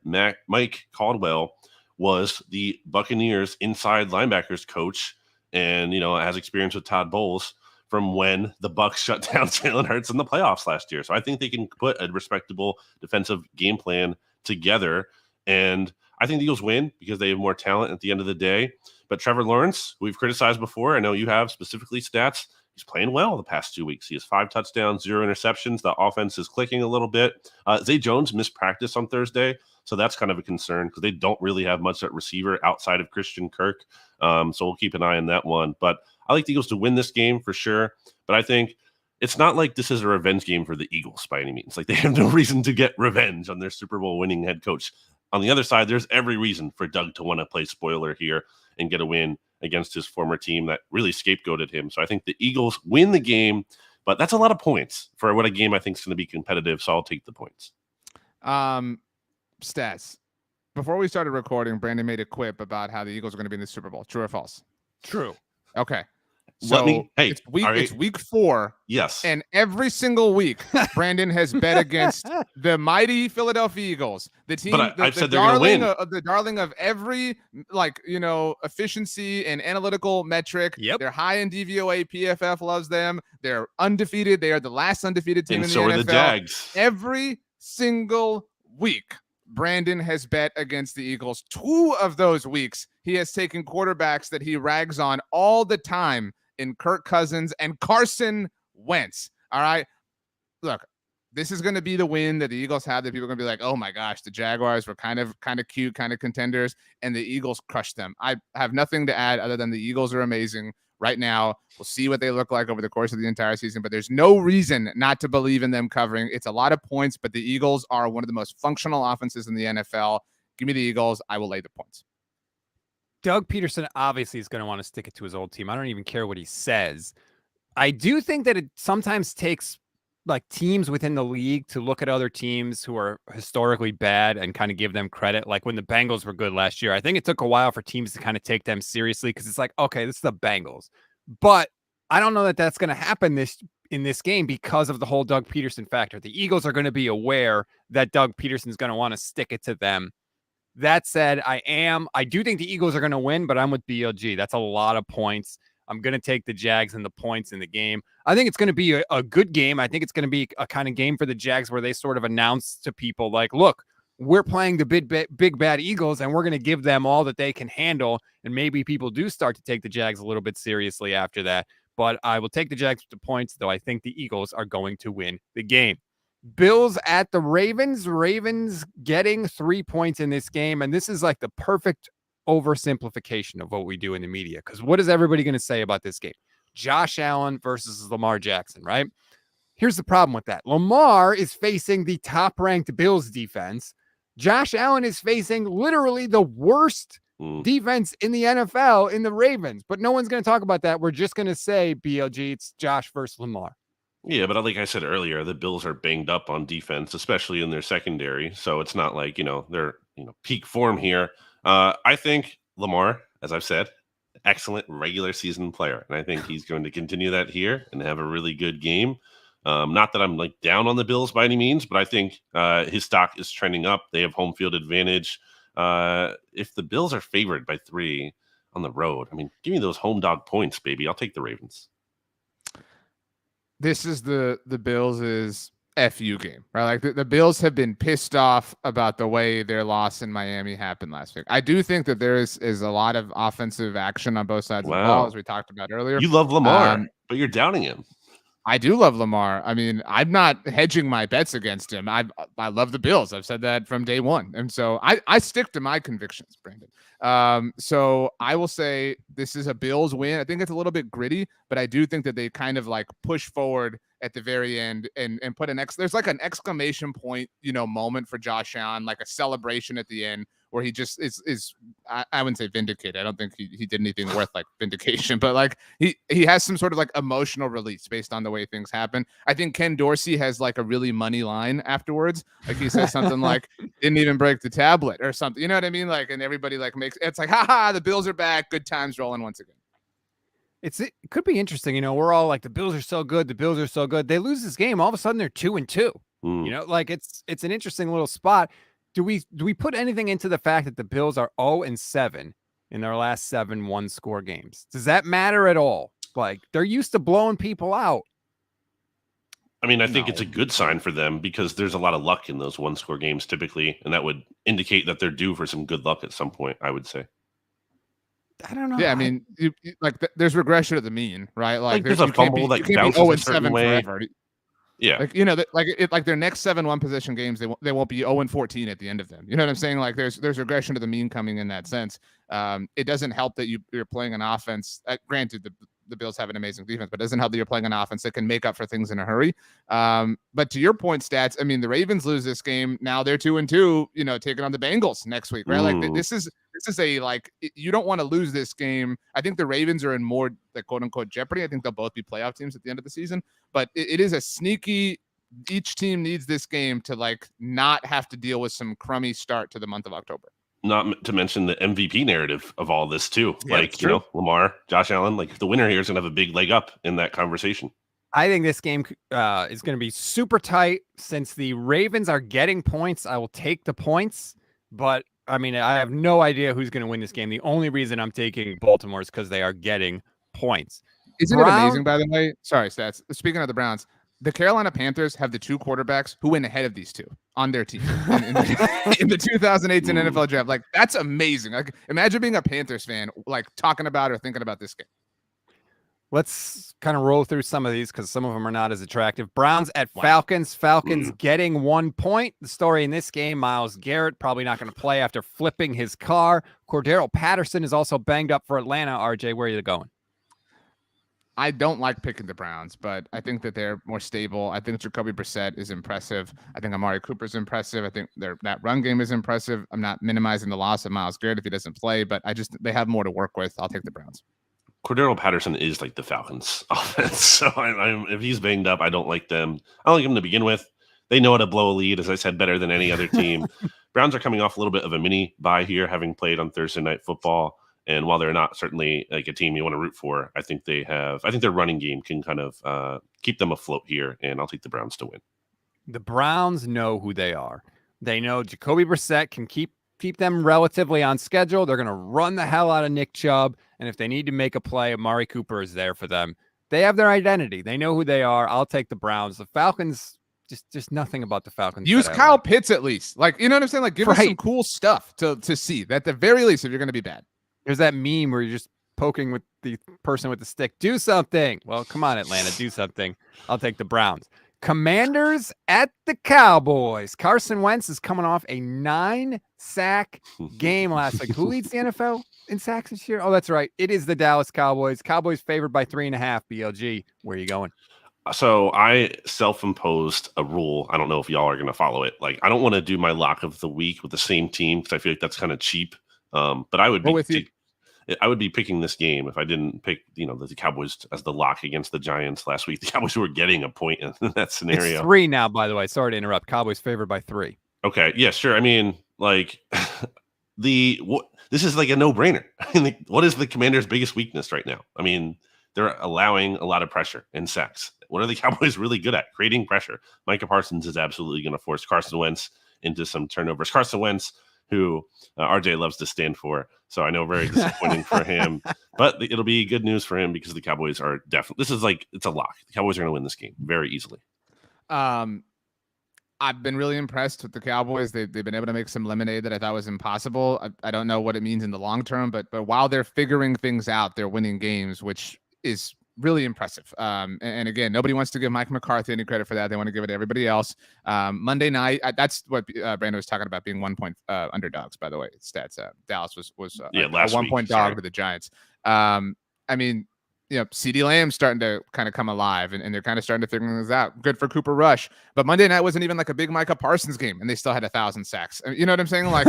B: Mike Caldwell, was the Buccaneers inside linebackers coach, and has experience with Todd Bowles from when the Bucs shut down Jalen Hurts in the playoffs last year. So I think they can put a respectable defensive game plan together, and I think the Eagles win because they have more talent at the end of the day. But Trevor Lawrence, who we've criticized before, I know you have specifically stats. He's playing well the past 2 weeks. He has 5 touchdowns, 0 interceptions. The offense is clicking a little bit. Zay Jones missed practice on Thursday, so that's kind of a concern because they don't really have much at receiver outside of Christian Kirk. So we'll keep an eye on that one. But I like the Eagles to win this game for sure. But I think it's not like this is a revenge game for the Eagles by any means. Like, they have no reason to get revenge on their Super Bowl winning head coach. On the other side, there's every reason for Doug to want to play spoiler here and get a win against his former team that really scapegoated him. So I think the Eagles win the game, but that's a lot of points for what a game I think is going to be competitive. So I'll take the points.
C: Stats. Before we started recording, Brandon made a quip about how the Eagles are going to be in the Super Bowl. True or false?
A: True.
C: Okay. So it's week 4.
B: Yes.
C: And every single week, Brandon has bet against the mighty Philadelphia Eagles, the team,
B: I've said they're going to win.
C: The darling of every, efficiency and analytical metric.
A: Yep.
C: They're high in DVOA. PFF loves them. They're undefeated. They are the last undefeated team in the NFL.
B: And so are the Jags.
C: Every single week, Brandon has bet against the Eagles. 2 of those weeks, he has taken quarterbacks that he rags on all the time in Kirk Cousins and Carson Wentz. All right. Look, this is going to be the win that the Eagles have, that people are going to be like, oh my gosh, the Jaguars were kind of cute, kind of contenders, and the Eagles crushed them. I have nothing to add other than the Eagles are amazing right now. We'll see what they look like over the course of the entire season, but there's no reason not to believe in them covering. It's a lot of points, but the Eagles are one of the most functional offenses in the NFL. Give me the Eagles. I will lay the points.
A: Doug Peterson obviously is going to want to stick it to his old team. I don't even care what he says. I do think that it sometimes takes like teams within the league to look at other teams who are historically bad and kind of give them credit. Like when the Bengals were good last year, I think it took a while for teams to kind of take them seriously because it's like, okay, this is the Bengals. But I don't know that that's going to happen in this game because of the whole Doug Peterson factor. The Eagles are going to be aware that Doug Peterson's going to want to stick it to them. That said, I do think the Eagles are going to win, but I'm with BLG. That's a lot of points. I'm going to take the Jags and the points in the game. I think it's going to be a good game. I think it's going to be a kind of game for the Jags where they sort of announce to people like, look, we're playing the big bad Eagles and we're going to give them all that they can handle. And maybe people do start to take the Jags a little bit seriously after that. But I will take the Jags with the points, though I think the Eagles are going to win the game. Bills at the Ravens. Ravens getting 3 points in this game. And this is like the perfect oversimplification of what we do in the media. Because what is everybody going to say about this game? Josh Allen versus Lamar Jackson, right? Here's the problem with that. Lamar is facing the top-ranked Bills defense. Josh Allen is facing literally the worst defense in the NFL in the Ravens. But no one's going to talk about that. We're just going to say, BLG, it's Josh versus Lamar.
B: Yeah, but like I said earlier, the Bills are banged up on defense, especially in their secondary. So it's not like, they're peak form here. I think Lamar, as I've said, excellent regular season player. And I think he's going to continue that here and have a really good game. Not that I'm like down on the Bills by any means, but I think his stock is trending up. They have home field advantage. If the Bills are favored by 3 on the road, I mean, give me those home dog points, baby. I'll take the Ravens.
C: This is the Bills' FU game, right? Like the Bills have been pissed off about the way their loss in Miami happened last week. I do think that there is a lot of offensive action on both sides of the ball, as we talked about earlier.
B: You love Lamar, but you're doubting him.
C: I do love Lamar. I mean, I'm not hedging my bets against him. I love the Bills. I've said that from day one. And so I stick to my convictions, Brandon. So I will say this is a Bills win. I think it's a little bit gritty, but I do think that they kind of like push forward at the very end and put there's like an exclamation point, moment for Josh Allen, like a celebration at the end where he just is I wouldn't say vindicated. I don't think he did anything worth like vindication, but like he has some sort of like emotional release based on the way things happen. I think Ken Dorsey has like a really money line afterwards. Like he says something like, didn't even break the tablet or something. You know what I mean? Like, and everybody like it's like, haha, the Bills are back. Good times rolling once again.
A: It could be interesting. You know, we're all like, the Bills are so good. The Bills are so good. They lose this game. All of a sudden they're 2-2. You know, like it's an interesting little spot. Do we put anything into the fact that the Bills are 0-7 in their last 7 one-score games? Does that matter at all? Like, they're used to blowing people out.
B: I mean, I think it's a good sign for them because there's a lot of luck in those one-score games typically, and that would indicate that they're due for some good luck at some point, I would say.
A: I don't know.
C: Yeah, I mean, there's regression to the mean, right? Like
B: there's a fumble that bounces a certain way.
C: Forever.
B: Yeah,
C: like, you know, like their next 7 one-possession games, they won't be 0-14 at the end of them. You know what I'm saying? Like there's regression to the mean coming in that sense. It doesn't help that you're playing an offense. Granted, the Bills have an amazing defense, but it doesn't help that you're playing an offense that can make up for things in a hurry. But to your point, Stats, I mean, the Ravens lose this game. Now they're 2-2, you know, taking on the Bengals next week, right? Like this is a, like, you don't want to lose this game. I think the Ravens are in more like quote unquote jeopardy. I think they'll both be playoff teams at the end of the season, but it is a sneaky, each team needs this game to like not have to deal with some crummy start to the month of October.
B: Not to mention the MVP narrative of all this too.
C: Yeah,
B: like, you know, Lamar, Josh Allen, like the winner here is going to have a big leg up in that conversation.
A: I think this game is going to be super tight. Since the Ravens are getting points, I will take the points. But, I mean, I have no idea who's going to win this game. The only reason I'm taking Baltimore is because they are getting points.
C: Isn't it amazing, by the way? Sorry, Stats. Speaking of the Browns, the Carolina Panthers have the 2 quarterbacks who went ahead of these 2 on their team in the 2018 NFL draft. Like, that's amazing. Like, imagine being a Panthers fan, like talking about or thinking about this game.
A: Let's kind of roll through some of these because some of them are not as attractive. Browns at Falcons. Falcons getting 1 point. The story in this game, Myles Garrett probably not going to play after flipping his car. Cordero Patterson is also banged up for Atlanta. RJ, where are you going?
C: I don't like picking the Browns, but I think that they're more stable. I think Jacoby Brissett is impressive. I think Amari Cooper is impressive. I think that run game is impressive. I'm not minimizing the loss of Myles Garrett if he doesn't play, but they have more to work with. I'll take the Browns.
B: Cordero Patterson is like the Falcons offense. So if he's banged up, I don't like them. I don't like him to begin with. They know how to blow a lead, as I said, better than any other team. Browns are coming off a little bit of a mini bye here, having played on Thursday Night Football. And while they're not certainly like a team you want to root for, I think their running game can kind of keep them afloat here, and I'll take the Browns to win.
A: The Browns know who they are. They know Jacoby Brissett can keep them relatively on schedule. They're going to run the hell out of Nick Chubb, and if they need to make a play, Amari Cooper is there for them. They have their identity. They know who they are. I'll take the Browns. The Falcons, just nothing about the Falcons.
C: Use Kyle Pitts at least. Like, you know what I'm saying? Like, give us some cool stuff to see. At the very least, if you're going to be bad.
A: There's that meme where you're just poking with the person with the stick. Do something. Well, come on, Atlanta. Do something. I'll take the Browns. Commanders at the Cowboys. Carson Wentz is coming off a 9-sack game last week. Who leads the NFL in sacks this year? Oh, that's right. It is the Dallas Cowboys. Cowboys favored by 3.5. BLG, where are you going?
B: So I self-imposed a rule. I don't know if y'all are going to follow it. Like, I don't want to do my lock of the week with the same team because I feel like that's kind of cheap. But I would be picking this game if I didn't pick, the Cowboys as the lock against the Giants last week. The Cowboys were getting a point in that scenario.
A: It's 3 now, by the way. Sorry to interrupt. Cowboys favored by 3.
B: Okay. Yeah, sure. I mean, like this is like a no-brainer. What is the Commanders' biggest weakness right now? I mean, they're allowing a lot of pressure and sacks. What are the Cowboys really good at? Creating pressure. Micah Parsons is absolutely going to force Carson Wentz into some turnovers. Carson Wentz, who RJ loves to stand for. So I know very disappointing for him, but it'll be good news for him because the Cowboys are definitely, it's a lock. The Cowboys are going to win this game very easily.
C: I've been really impressed with the Cowboys. They've been able to make some lemonade that I thought was impossible. I don't know what it means in the long term, but while they're figuring things out, they're winning games, which is really impressive. And again, nobody wants to give Mike McCarthy any credit for that. They want to give it to everybody else. Monday night, that's what Brandon was talking about, being 1 point underdogs, by the way. Stats. Dallas was a 1 point dog to the Giants. I mean, CeeDee Lamb's starting to kind of come alive, and they're kind of starting to figure things out. Good for Cooper Rush. But Monday night wasn't even like a big Micah Parsons game, and they still had 1,000 sacks. You know what I'm saying? Like,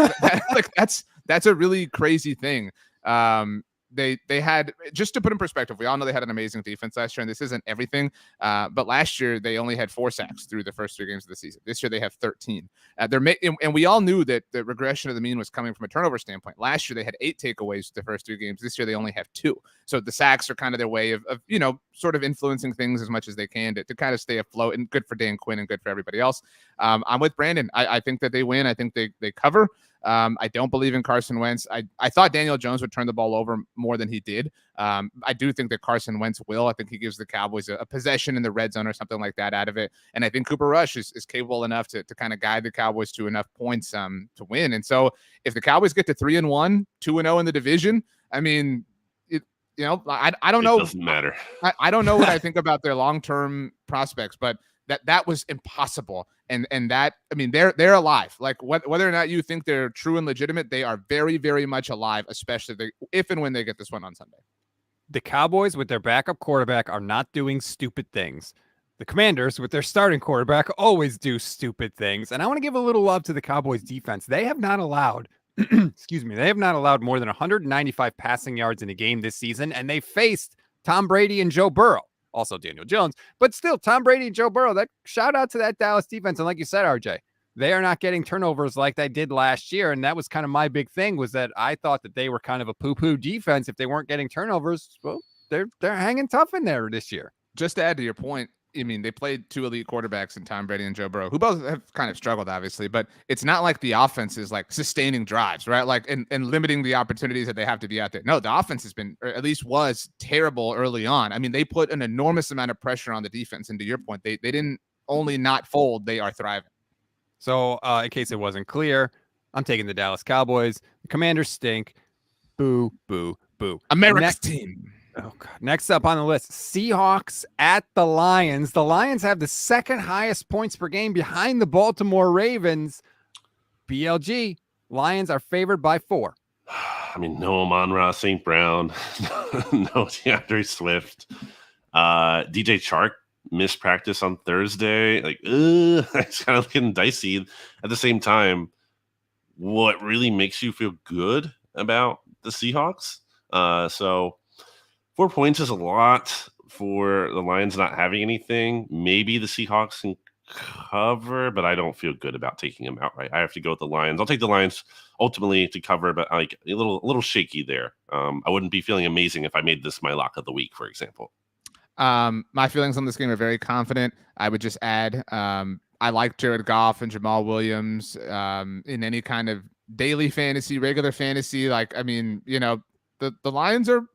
C: that's a really crazy thing. They had, just to put in perspective, we all know they had an amazing defense last year, and this isn't everything. But last year they only had 4 sacks through the first 3 games of the season. This year they have 13. And we all knew that the regression of the mean was coming from a turnover standpoint. Last year they had 8 takeaways the first 3 games. This year they only have 2. So the sacks are kind of their way of sort of influencing things as much as they can to kind of stay afloat. And good for Dan Quinn and good for everybody else. I'm with Brandon. I think that they win. I think they cover. I don't believe in Carson Wentz. I thought Daniel Jones would turn the ball over more than he did. I do think that Carson Wentz will. I think he gives the Cowboys a possession in the red zone or something like that out of it. And I think Cooper Rush is capable enough to kind of guide the Cowboys to enough points to win. And so if the Cowboys get to 3-1, 2-0 in the division, I mean, I don't know.
B: It doesn't matter.
C: I don't know what I think about their long-term prospects, but that was impossible. And that, I mean, they're alive. Like whether or not you think they're true and legitimate, they are very, very much alive, especially if and when they get this one on Sunday.
A: The Cowboys with their backup quarterback are not doing stupid things. The Commanders with their starting quarterback always do stupid things. And I want to give a little love to the Cowboys defense. They have not allowed, they have not allowed more than 195 passing yards in a game this season. And they faced Tom Brady and Joe Burrow. Also Daniel Jones, but still Tom Brady and Joe Burrow. That shout out to that Dallas defense. And like you said, RJ, they are not getting turnovers like they did last year. And that was kind of my big thing, was that I thought that they were kind of a poo-poo defense. If they weren't getting turnovers, well, they're hanging tough in there this year.
C: Just to add to your point, I mean, they played 2 elite quarterbacks in Tom Brady and Joe Burrow, who both have kind of struggled, obviously, but it's not like the offense is like sustaining drives, right? Like, and limiting the opportunities that they have to be out there. No, the offense has been, or at least was, terrible early on. I mean, they put an enormous amount of pressure on the defense. And to your point, they didn't only not fold, they are thriving.
A: So in case it wasn't clear, I'm taking the Dallas Cowboys. The Commanders stink. Boo, boo, boo.
C: America's team.
A: Oh, God. Next up on the list, Seahawks at the Lions. The Lions have the 2nd highest points per game behind the Baltimore Ravens. BLG, Lions are favored by 4.
B: I mean, no Amon-Ra St. Brown, no DeAndre Swift. DJ Chark missed practice on Thursday. Like, it's kind of looking dicey. At the same time, what really makes you feel good about the Seahawks? So 4 points is a lot for the Lions not having anything. Maybe the Seahawks can cover, but I don't feel good about taking them outright. I have to go with the Lions. I'll take the Lions ultimately to cover, but like a little shaky there. I wouldn't be feeling amazing if I made this my lock of the week, for example.
C: My feelings on this game are very confident. I would just add, I like Jared Goff and Jamal Williams in any kind of daily fantasy, regular fantasy. Like, I mean, the Lions are,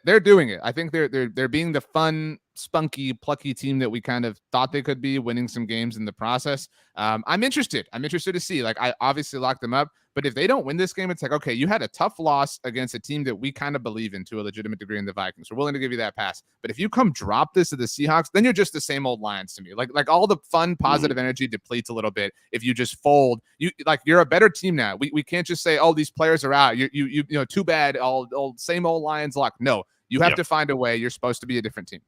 C: they're doing it. I think they're being the fun, spunky, plucky team that we kind of thought they could be, winning some games in the process. I'm interested to see. Like, I obviously locked them up, but if they don't win this game, it's like, okay, you had a tough loss against a team that we kind of believe in to a legitimate degree in the Vikings. We're willing to give you that pass. But if you come drop this to the Seahawks, then you're just the same old Lions to me. Like all the fun, positive energy depletes a little bit if you just fold. You're a better team now. We can't just say, oh, these players are out. You know, too bad. All same old Lions luck. No, you have to find a way. You're supposed to be a different team.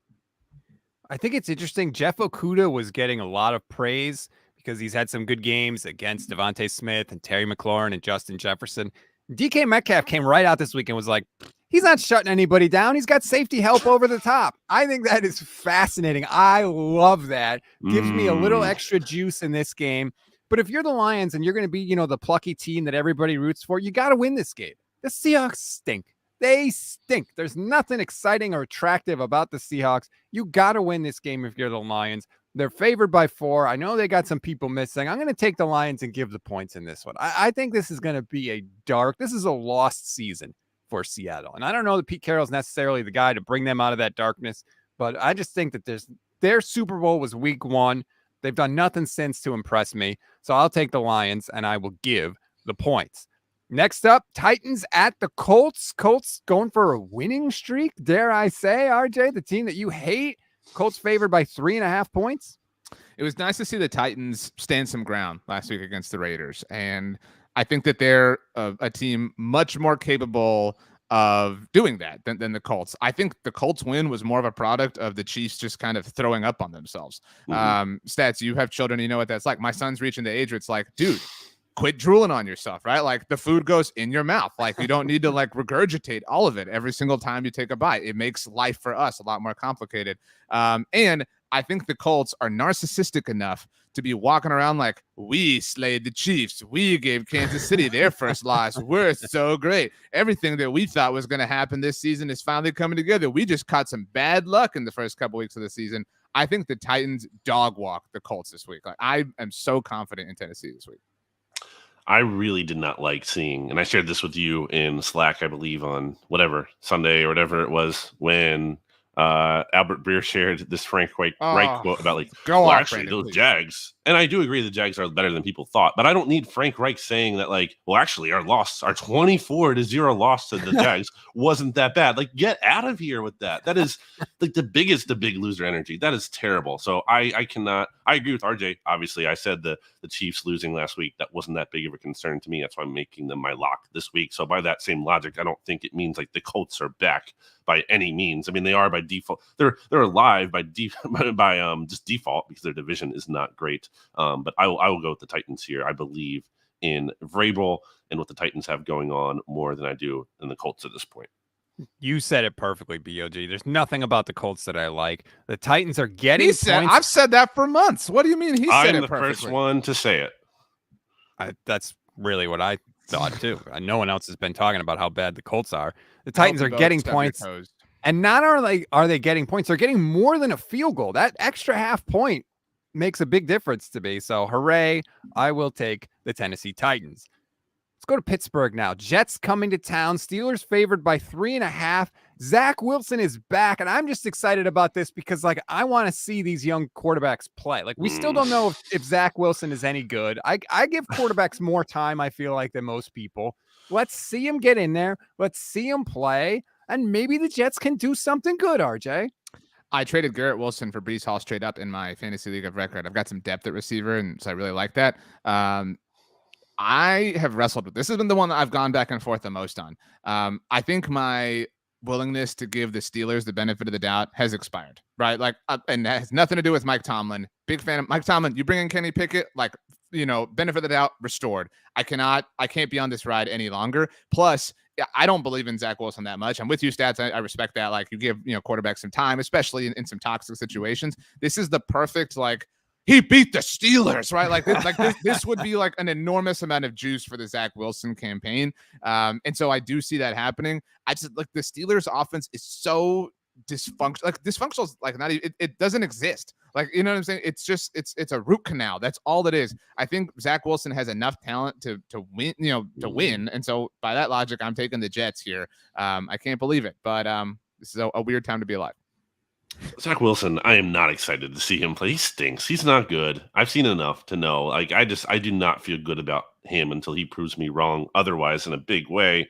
A: I think it's interesting. Jeff Okudah was getting a lot of praise because he's had some good games against Devontae Smith and Terry McLaurin and Justin Jefferson. DK Metcalf came right out this week and was like, he's not shutting anybody down. He's got safety help over the top. I think that is fascinating. I love that. Gives me a little extra juice in this game. But if you're the Lions and you're going to be, the plucky team that everybody roots for, you got to win this game. The Seahawks stink. They stink. There's nothing exciting or attractive about the Seahawks. You got to win this game if you're the Lions. They're favored by 4. I know they got some people missing. I'm going to take the Lions and give the points in this one. I think this is going to be this is a lost season for Seattle. And I don't know that Pete Carroll's necessarily the guy to bring them out of that darkness, but I just think that their Super Bowl was week 1. They've done nothing since to impress me. So I'll take the Lions and I will give the points. Next up, Titans at the Colts. Colts going for a winning streak, dare I say, RJ, the team that you hate. Colts favored by 3.5 points.
C: It was nice to see the Titans stand some ground last week against the Raiders. And I think that they're a team much more capable of doing that than the Colts. I think the Colts win was more of a product of the Chiefs just kind of throwing up on themselves. Stats, you have children, you know what that's like. My son's reaching the age where it's like, dude, quit drooling on yourself, right? Like the food goes in your mouth. Like you don't need to like regurgitate all of it every single time you take a bite. It makes life for us a lot more complicated. And I think the Colts are narcissistic enough to be walking around like, we slayed the Chiefs. We gave Kansas City their first loss. We're so great. Everything that we thought was going to happen this season is finally coming together. We just caught some bad luck in the first couple weeks of the season. I think the Titans dog walk the Colts this week. Like, I am so confident in Tennessee this week.
B: I really did not like seeing, and I shared this with you in Slack, I believe on whatever, Sunday or whatever it was, when Albert Breer shared this Frank Reich quote about like, well, actually, those Jags, and I do agree the Jags are better than people thought, but I don't need Frank Reich saying that like, well, actually, our 24-0 loss to the Jags wasn't that bad. Like, get out of here with that. That is like the big loser energy. That is terrible. So I cannot. I agree with RJ. Obviously, I said the Chiefs losing last week, that wasn't that big of a concern to me. That's why I'm making them my lock this week. So by that same logic, I don't think it means like the Colts are back by any means. I mean, they are by default. They're alive by just default because their division is not great. But I will go with the Titans here. I believe in Vrabel and what the Titans have going on more than I do in the Colts at this point.
A: You said it perfectly, BOG. There's nothing about the Colts that I like. The Titans are getting points.
C: I've said that for months. What do you mean?
B: I'm the first one to say it.
A: That's really what I thought too. No one else has been talking about how bad the Colts are. The Titans are getting points, and not are they getting points? They're getting more than a field goal. That extra half point makes a big difference to me. So hooray! I will take the Tennessee Titans. Let's go to Pittsburgh now. Jets coming to town. Steelers favored by 3.5. Zach Wilson is back, and I'm just excited about this because, like, I want to see these young quarterbacks play. Like, we still don't know if Zach Wilson is any good. I give quarterbacks more time, I feel like, than most people. Let's see him get in there. Let's see him play, and maybe the Jets can do something good, RJ.
C: I traded Garrett Wilson for Breece Hall straight up in my fantasy league of record. I've got some depth at receiver, and so I really like that. I have wrestled with this. Has been the one that I've gone back and forth the most on. I think my willingness to give the Steelers the benefit of the doubt has expired, right? Like, and that has nothing to do with Mike Tomlin. Big fan of Mike Tomlin. You bring in Kenny Pickett, like, benefit of the doubt restored. I can't be on this ride any longer. Plus, I don't believe in Zach Wilson that much. I'm with you, Stats. I respect that. Like, you give quarterbacks some time, especially in some toxic situations. This is the perfect, like, he beat the Steelers, right? Like this would be like an enormous amount of juice for the Zach Wilson campaign. And so I do see that happening. I just like the Steelers offense is so dysfunctional. Like dysfunctional is like not even, it doesn't exist. Like, you know what I'm saying? It's just, it's a root canal. That's all it is. I think Zach Wilson has enough talent to win, to win. And so by that logic, I'm taking the Jets here. I can't believe it, but this is a weird time to be alive.
B: Zach Wilson, I am not excited to see him play. He stinks. He's not good. I've seen enough to know. Like, I do not feel good about him until he proves me wrong otherwise in a big way.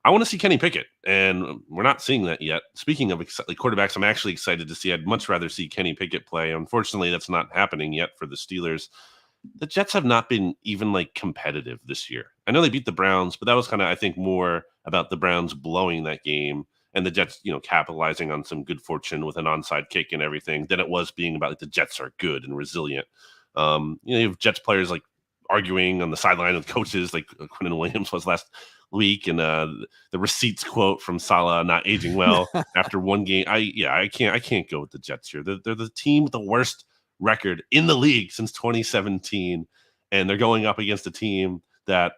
B: I want to see Kenny Pickett, and we're not seeing that yet. Speaking of quarterbacks, I'm actually excited to see. I'd much rather see Kenny Pickett play. Unfortunately, that's not happening yet for the Steelers. The Jets have not been even like competitive this year. I know they beat the Browns, but that was kind of, I think, more about the Browns blowing that game and the Jets, capitalizing on some good fortune with an onside kick and everything, than it was being about like the Jets are good and resilient. You have Jets players like arguing on the sideline with coaches, like Quinnen Williams was last week, and the receipts quote from Saleh not aging well after one game. I can't go with the Jets here. They're the team with the worst record in the league since 2017, and they're going up against a team that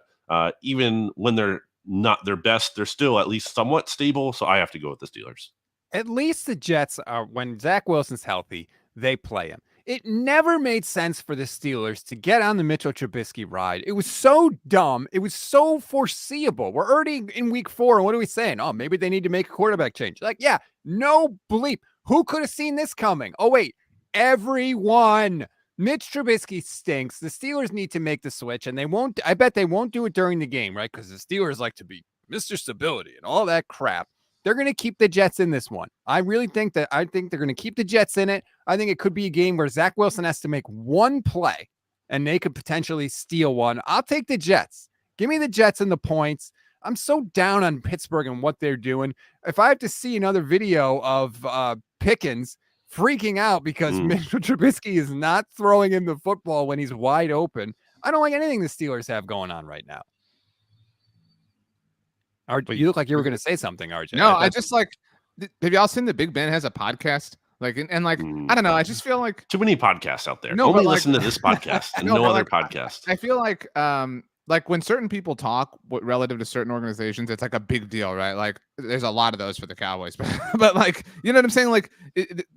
B: even when they're not their best, they're still at least somewhat stable. So I have to go with the Steelers.
A: At least the Jets are, when Zach Wilson's healthy, they play him. It never made sense for the Steelers to get on the Mitchell Trubisky ride. It was so dumb. It was so foreseeable. We're already in week 4. And what are we saying? Oh, maybe they need to make a quarterback change. Like, yeah, no bleep. Who could have seen this coming? Oh, wait, everyone. Mitch Trubisky stinks. The Steelers need to make the switch, and they won't. I bet they won't do it during the game, right? Because the Steelers like to be Mr. Stability and all that crap. They're going to keep the Jets in this one. I think they're going to keep the Jets in it. I think it could be a game where Zach Wilson has to make one play, and they could potentially steal one. I'll take the Jets. Give me the Jets and the points. I'm so down on Pittsburgh and what they're doing. If I have to see another video of Pickens freaking out because Mitchell Trubisky is not throwing him the football when he's wide open, I don't like anything the Steelers have going on right now. You look like you were going to say something, RJ.
C: No, I just like, have y'all seen the Big Ben has a podcast? Like, and like, I don't know. I just feel like
B: too many podcasts out there.
C: No,
B: Only
C: like,
B: listen to this podcast and no other podcast.
C: I feel like when certain people talk relative to certain organizations, it's like a big deal, right? Like there's a lot of those for the Cowboys, but like, you know what I'm saying? Like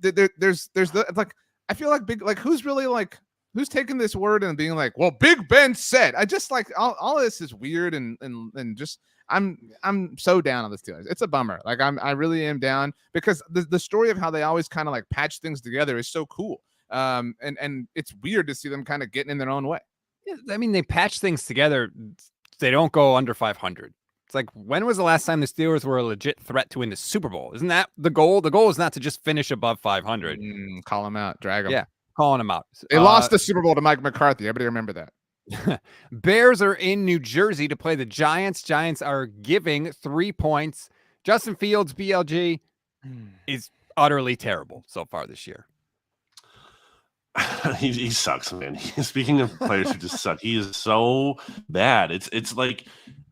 C: there's like, I feel like who's taking this word and being like, well, Big Ben said. I just like all of this is weird and just I'm so down on the Steelers. It's a bummer. Like I really am down because the story of how they always kind of like patch things together is so cool. And it's weird to see them kind of getting in their own way.
A: Yeah, I mean, they patch things together. They don't go under 500. It's like, when was the last time the Steelers were a legit threat to win the Super Bowl? Isn't that the goal? The goal is not to just finish above 500.
C: Call them out, drag them.
A: Yeah, calling them out.
C: They lost the Super Bowl to Mike McCarthy. Everybody remember that.
A: Bears are in New Jersey to play the Giants. Giants are giving 3 points. Justin Fields, BLG, is utterly terrible so far this year.
B: He sucks, man. Speaking of players who just suck, he is so bad. It's like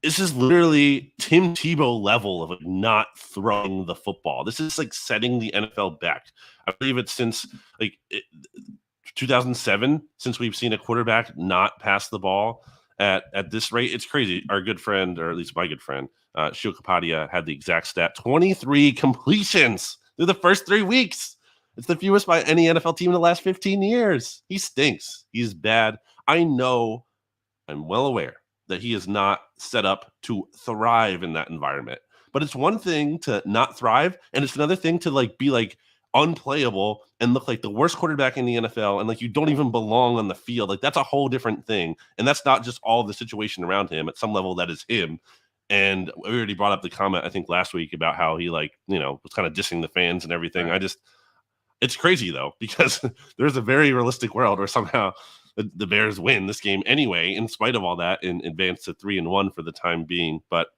B: this is literally Tim Tebow level of not throwing the football. This is like setting the NFL back. I believe it's since 2007 since we've seen a quarterback not pass the ball at this rate. It's crazy. Our good friend, or at least my good friend, Shio Kapadia, had the exact stat: 23 completions through the first 3 weeks. It's the fewest by any NFL team in the last 15 years. He stinks. He's bad. I'm well aware that he is not set up to thrive in that environment. But it's one thing to not thrive, and it's another thing to like be like unplayable and look like the worst quarterback in the NFL, and like you don't even belong on the field. Like that's a whole different thing. And that's not just all the situation around him. At some level, that is him. And we already brought up the comment, I think, last week about how he was kind of dissing the fans and everything. Right. It's crazy, though, because there's a very realistic world where somehow the Bears win this game anyway, in spite of all that, and advance to 3-1 for the time being. But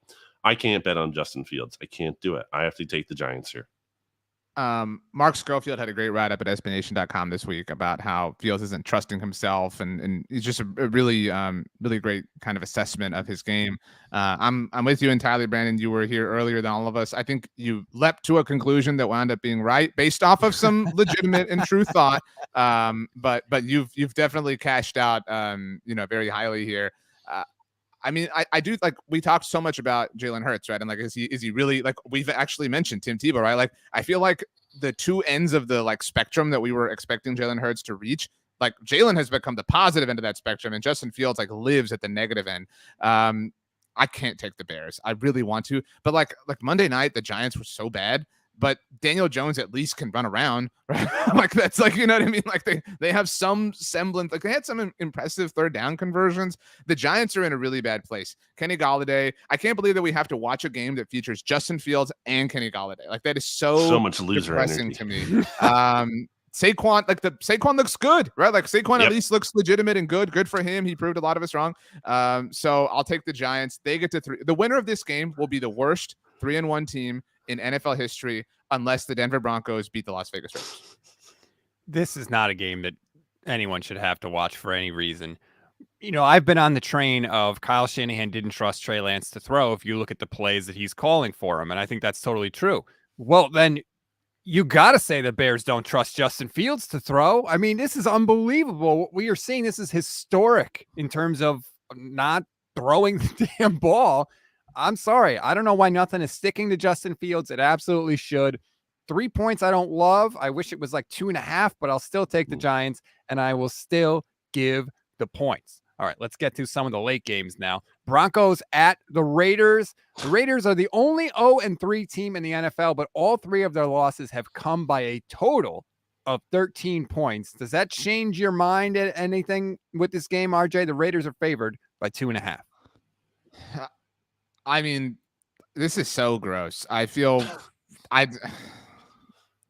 B: I can't bet on Justin Fields. I can't do it. I have to take the Giants here.
C: Mark Schofield had a great write-up at SBNation.com this week about how Fields isn't trusting himself, and he's just a really really great kind of assessment of his game. I'm with you entirely, Brandon. You were here earlier than all of us. I think you leapt to a conclusion that wound up being right based off of some legitimate and true thought. But you've definitely cashed out very highly here. I mean, I do, like, we talked so much about Jalen Hurts, right? And like, is he really, like, we've actually mentioned Tim Tebow, right? Like, I feel like the two ends of the like spectrum that we were expecting Jalen Hurts to reach, like Jalen has become the positive end of that spectrum, and Justin Fields like lives at the negative end. I can't take the Bears. I really want to, but like Monday night, the Giants were so bad. But Daniel Jones at least can run around, right? Like that's like, you know what I mean? Like they have some semblance, like they had some impressive third down conversions. The Giants are in a really bad place. Kenny Golladay, I can't believe that we have to watch a game that features Justin Fields and Kenny Golladay. Like that is so
B: much loser
C: depressing
B: energy
C: to me. Saquon looks good, right? Like Saquon at least looks legitimate and good. Good for him. He proved a lot of us wrong. So I'll take the Giants. They get to 3. The winner of this game will be the worst 3-1 team in NFL history, unless the Denver Broncos beat the Las Vegas Raiders.
A: This is not a game that anyone should have to watch for any reason. You know, I've been on the train of Kyle Shanahan didn't trust Trey Lance to throw if you look at the plays that he's calling for him, and I think that's totally true. Well, then you got to say the Bears don't trust Justin Fields to throw. I mean, this is unbelievable. What we are seeing, this is historic in terms of not throwing the damn ball. I'm sorry. I don't know why nothing is sticking to Justin Fields. It absolutely should. 3 points I don't love. I wish it was like 2.5, but I'll still take the Giants, and I will still give the points. All right, let's get to some of the late games now. Broncos at the Raiders. The Raiders are the only 0-3 team in the NFL, but all 3 of their losses have come by a total of 13 points. Does that change your mind at anything with this game, RJ? The Raiders are favored by 2.5.
C: I mean, this is so gross. I feel I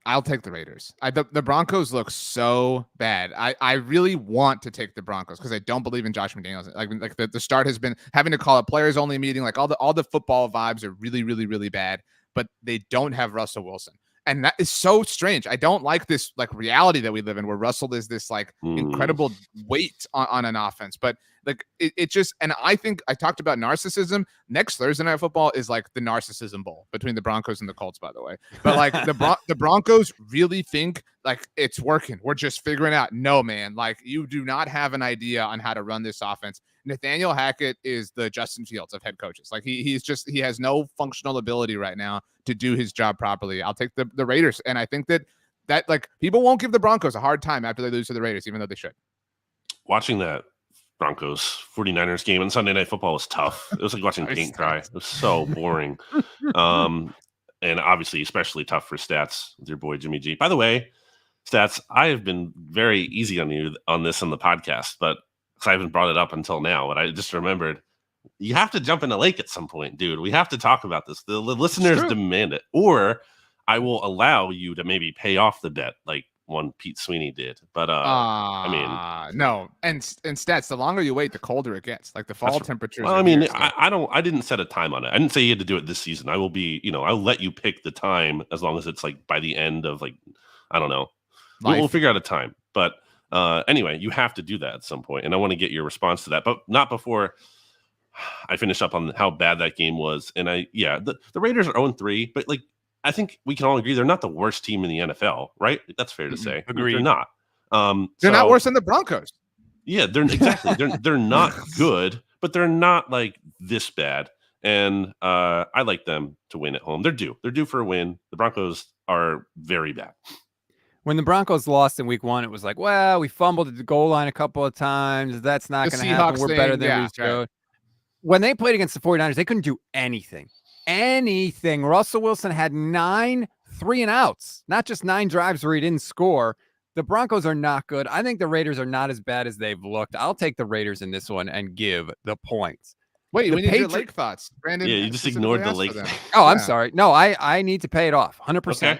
C: I'll take the Raiders. The Broncos look so bad. I really want to take the Broncos because I don't believe in Josh McDaniels. Like the start has been having to call a players only meeting. Like all the football vibes are really, really, really bad, but they don't have Russell Wilson. And that is so strange. I don't like this like reality that we live in where Russell is this like incredible weight on an offense. But like it just, and I think I talked about narcissism. Next Thursday Night Football is like the narcissism bowl between the Broncos and the Colts, by the way. But like the Broncos really think like it's working. We're just figuring out. No, man, like you do not have an idea on how to run this offense. Nathaniel Hackett is the Justin Fields of head coaches. Like he has no functional ability right now to do his job properly. I'll take the Raiders. And I think that like people won't give the Broncos a hard time after they lose to the Raiders, even though they should.
B: Watching that Broncos 49ers game on Sunday Night Football was tough. It was like watching paint dry. It was so boring. And obviously especially tough for Stats with your boy Jimmy G. By the way, Stats, I have been very easy on you on this on the podcast, but because I haven't brought it up until now, but I just remembered you have to jump in the lake at some point, dude. We have to talk about this. The listeners demand it, or I will allow you to maybe pay off the bet like one Pete Sweeney did. But I mean,
C: no. And Stats, the longer you wait, the colder it gets. Like the fall temperatures.
B: Well, I mean, I didn't set a time on it. I didn't say you had to do it this season. I will be, I'll let you pick the time as long as it's like by the end of like, I don't know. We'll figure out a time. But anyway, you have to do that at some point, and I want to get your response to that, but not before I finish up on how bad that game was. And the Raiders are 0-3, but like I think we can all agree they're not the worst team in the NFL, right? That's fair to say.
A: Agreed.
B: They're not.
C: They're not worse than the Broncos.
B: Yeah, they're not good, but they're not like this bad. And I like them to win at home. They're due for a win. The Broncos are very bad.
A: When the Broncos lost in week 1, it was like, well, we fumbled at the goal line a couple of times. That's not going to happen. We're better than we showed. Right. When they played against the 49ers, they couldn't do anything. Russell Wilson had 9 3-and-outs, not just 9 drives where he didn't score. The Broncos are not good. I think the Raiders are not as bad as they've looked. I'll take the Raiders in this one and give the points.
C: Wait, we need your lake thoughts, Brandon.
B: Yeah, you just ignored the lake.
A: Oh, I'm sorry. No, I need to pay it off. 100%.
B: Okay.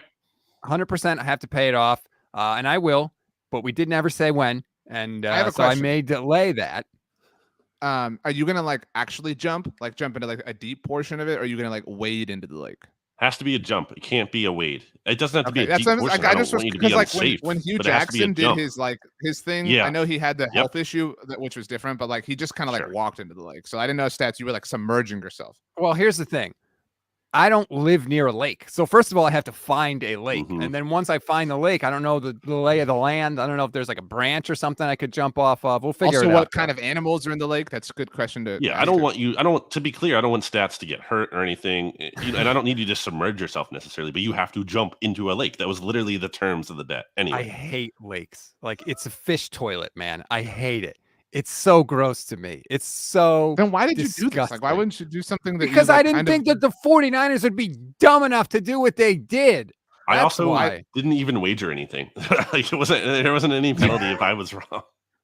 A: 100%. I have to pay it off, and I will. But we did never say when, and so I may delay that.
C: Are you gonna like actually jump into like a deep portion of it, or are you gonna like wade into the lake?
B: Has to be a jump. It can't be a wade. It doesn't have to be a deep portion. I don't want you to be unsafe.
C: When Hugh Jackson did his thing, I know he had the health issue, which was different, but like he just kind of like walked into the lake. So I didn't know, Stats, you were like submerging yourself.
A: Well, here's the thing. I don't live near a lake. So first of all, I have to find a lake. And then once I find the lake, I don't know the lay of the land. I don't know if there's like a branch or something I could jump off of. We'll figure it out.
C: Also, what kind of animals are in the lake? That's a good question to
B: I don't want to be clear, I don't want Stats to get hurt or anything. And I don't need you to submerge yourself necessarily, but you have to jump into a lake. That was literally the terms of the bet. Anyway.
A: I hate lakes. Like it's a fish toilet, man. I hate it. It's so gross to me. It's so
C: Then why did
A: disgusting.
C: you do this? Like, why wouldn't you do something that
A: because I didn't think that the 49ers would be dumb enough to do what they did.
B: I also didn't even wager anything. Like there wasn't any penalty if I was wrong.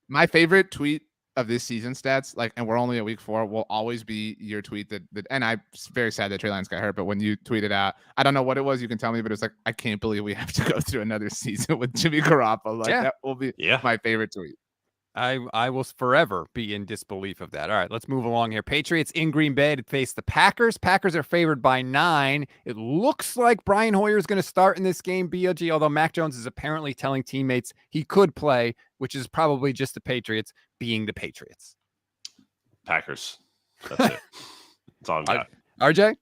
C: My favorite tweet of this season, Stats, like, and we're only at week 4, will always be your tweet that and I'm very sad that Trey Lance got hurt, but when you tweeted out, I don't know what it was, you can tell me, but it's like, I can't believe we have to go through another season with Jimmy Garoppolo. Like that will be my favorite tweet.
A: I will forever be in disbelief of that. All right, let's move along here. Patriots in Green Bay to face the Packers. Packers are favored by 9. It looks like Brian Hoyer is going to start in this game, BLG, although Mac Jones is apparently telling teammates he could play, which is probably just the Patriots being the Patriots.
B: Packers. That's it. That's all I've got.
A: RJ?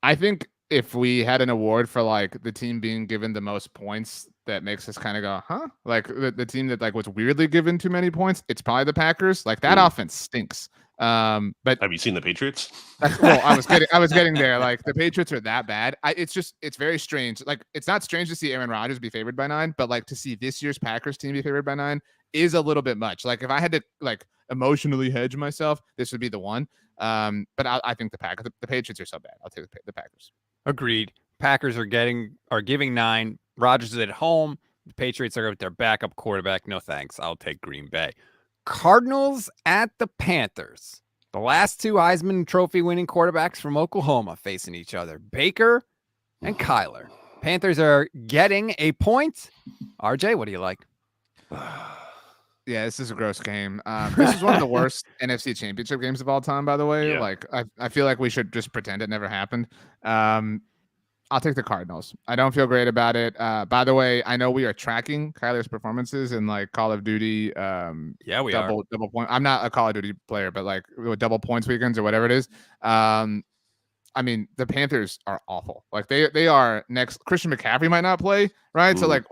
C: I think if we had an award for like the team being given the most points that makes us kind of go, huh? Like the team that like was weirdly given too many points, it's probably the Packers. Like that offense stinks. But
B: have you seen the Patriots?
C: Well, I was getting there. Like the Patriots are that bad. It's very strange. Like it's not strange to see Aaron Rodgers be favored by 9, but like to see this year's Packers team be favored by 9 is a little bit much. Like if I had to like emotionally hedge myself, this would be the one. But I think the Patriots are so bad. I'll take the Packers.
A: Agreed. Packers are giving 9. Rodgers is at home. The Patriots are with their backup quarterback. No thanks. I'll take Green Bay. Cardinals at the Panthers. The last 2 Heisman Trophy winning quarterbacks from Oklahoma facing each other. Baker and Kyler. Panthers are getting a point. RJ, what do you like?
C: Yeah, this is a gross game. This is one of the worst NFC Championship games of all time, by the way.
B: Yeah.
C: Like, I feel like we should just pretend it never happened. I'll take the Cardinals. I don't feel great about it. By the way, I know we are tracking Kyler's performances in like Call of Duty.
A: Yeah, we
C: double point. I'm not a Call of Duty player, but like double points weekends or whatever it is. I mean, the Panthers are awful. Like they are next. Christian McCaffrey might not play, right? So like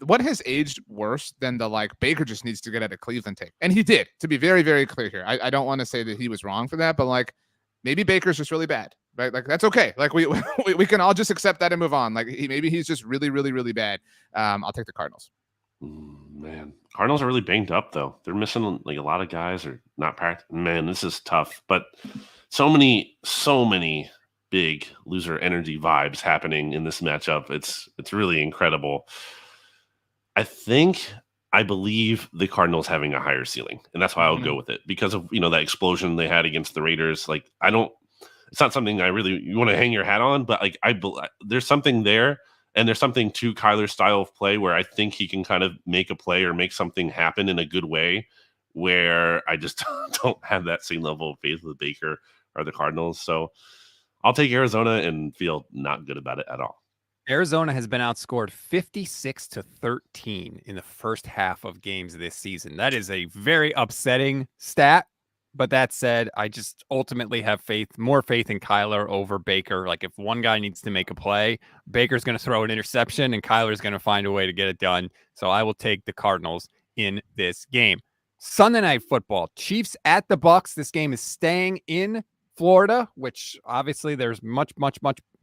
C: what has aged worse than the like Baker just needs to get out of Cleveland take? And he did, to be very, very clear here. I don't want to say that he was wrong for that, but like maybe Baker's just really bad, right? Like that's okay. Like we can all just accept that and move on. Like maybe he's just really, really, really bad. I'll take the Cardinals.
B: Man, Cardinals are really banged up though. They're missing like a lot of guys are not practicing. Man, this is tough. But so many big loser energy vibes happening in this matchup. It's really incredible. I believe the Cardinals having a higher ceiling, and that's why I'll go with it because of that explosion they had against the Raiders. Like it's not something you want to hang your hat on, but like there's something there, and there's something to Kyler's style of play where I think he can kind of make a play or make something happen in a good way. Where I just don't have that same level of faith with Baker or the Cardinals, so I'll take Arizona and feel not good about it at all.
A: Arizona has been outscored 56-13 in the first half of games this season. That is a very upsetting stat. But that said, I just ultimately have more faith in Kyler over Baker. Like if one guy needs to make a play, Baker's going to throw an interception and Kyler's going to find a way to get it done. So I will take the Cardinals in this game. Sunday Night Football, Chiefs at the Bucs. This game is staying in Florida, which obviously there's much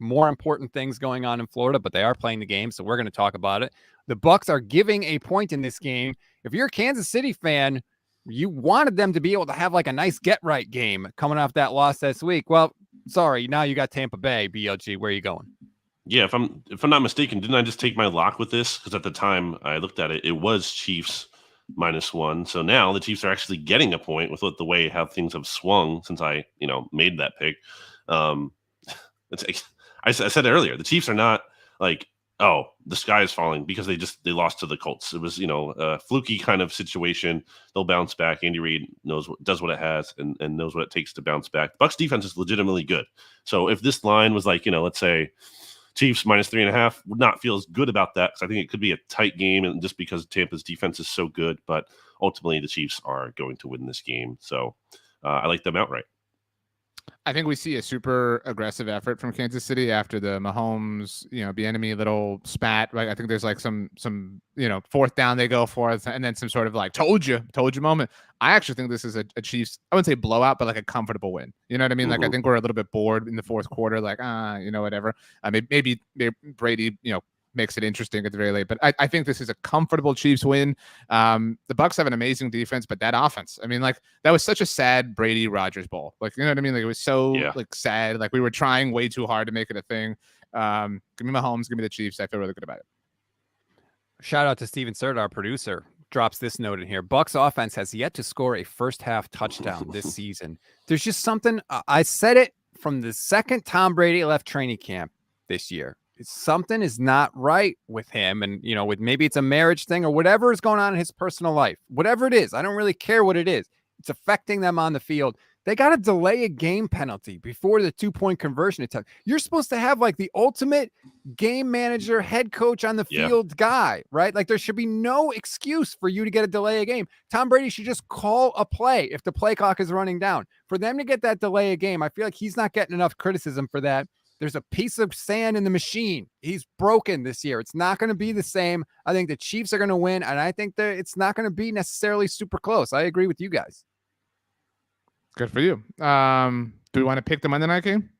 A: more important things going on in Florida, but they are playing the game, so we're going to talk about it. The Bucs are giving a point in this game. If you're a Kansas City fan, you wanted them to be able to have like a nice get-right game coming off that loss this week. Well, sorry, now you got Tampa Bay. BLG, where are you going?
B: Yeah, if I'm not mistaken, didn't I just take my lock with this? Because at the time I looked at it, it was Chiefs -1. So now the Chiefs are actually getting a point with the way how things have swung since I made that pick. I said earlier, the Chiefs are not like, oh, the sky is falling because they lost to the Colts. It was a fluky kind of situation. They'll bounce back. Andy Reid does what it has and knows what it takes to bounce back. The Bucs defense is legitimately good. So if this line was like let's say Chiefs -3.5, would not feel as good about that because I think it could be a tight game, and just because Tampa's defense is so good. But ultimately, the Chiefs are going to win this game, so I like them outright.
C: I think we see a super aggressive effort from Kansas City after the Mahomes, Bieniemy little spat, right? I think there's like some fourth down they go for it, and then some sort of like told you moment. I actually think this is a Chiefs, I wouldn't say blowout, but like a comfortable win. You know what I mean? Like I think we're a little bit bored in the fourth quarter, like whatever. Maybe Brady, makes it interesting at the very late. But I think this is a comfortable Chiefs win. The Bucs have an amazing defense, but that offense, I mean, like that was such a sad Brady Rodgers bowl. Like, you know what I mean? Like it was so like sad. Like we were trying way too hard to make it a thing. Give me Mahomes, give me the Chiefs. I feel really good about it.
A: Shout out to Steven Serd, our producer. Drops this note in here. Bucs offense has yet to score a first half touchdown this season. There's just something. I said it from the second Tom Brady left training camp this year. Something is not right with him. And, with maybe it's a marriage thing or whatever is going on in his personal life, whatever it is. I don't really care what it is. It's affecting them on the field. They got to delay a game penalty before the 2-point conversion attempt. You're supposed to have like the ultimate game manager, head coach on the field guy, right? Like there should be no excuse for you to get a delay a game. Tom Brady should just call a play if the play clock is running down. For them to get that delay a game, I feel like he's not getting enough criticism for that. There's a piece of sand in the machine. He's broken this year. It's not going to be the same. I think the Chiefs are going to win, and I think that it's not going to be necessarily super close. I agree with you guys.
C: Good for you. Do we want to pick the Monday night game?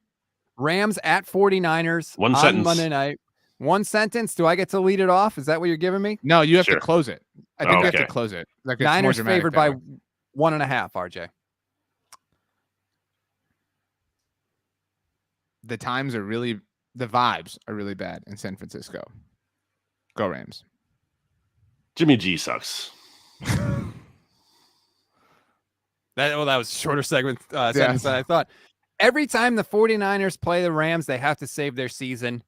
A: Rams at 49ers.
B: One sentence.
A: Monday night. One sentence. Do I get to lead it off? Is that what you're giving me?
C: No, you have to close it. I think you have to close it. Like
A: Niners favored by 1.5, RJ.
C: The vibes are really bad in San Francisco. Go Rams.
B: Jimmy G sucks.
A: That was a shorter sentence than I thought. Every time the 49ers play the Rams, they have to save their season.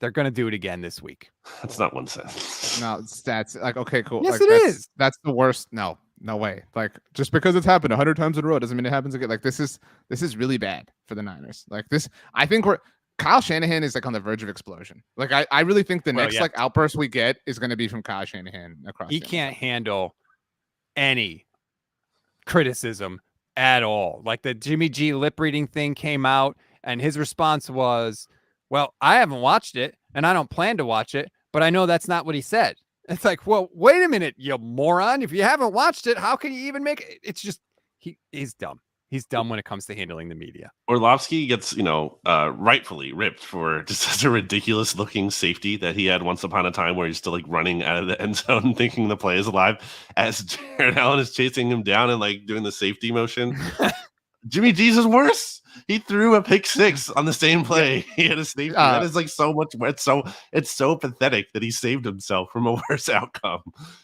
A: They're going to do it again this week.
B: That's not one sentence.
C: No, stats. Like, okay, cool.
A: Yes,
C: like,
A: it is.
C: That's the worst. No way. Like, just because it's happened 100 times in a row doesn't mean it happens again. Like, this is really bad for the Niners. Like this, I think Kyle Shanahan is like on the verge of explosion. Like, I really think the next like outburst we get is going to be from Kyle Shanahan across.
A: He can't handle any criticism at all. Like the Jimmy G lip reading thing came out, and his response was, well, I haven't watched it and I don't plan to watch it, but I know that's not what he said. It's like, well, wait a minute, you moron. If you haven't watched it, how can you even make it? It's just, he's dumb. He's dumb when it comes to handling the media.
B: Orlovsky gets, rightfully ripped for just such a ridiculous looking safety that he had once upon a time where he's still like running out of the end zone thinking the play is alive as Jared Allen is chasing him down and like doing the safety motion. Jimmy G's is worse. He threw a pick six on the same play. He had a safety. That is like so much. It's so pathetic that he saved himself from a worse outcome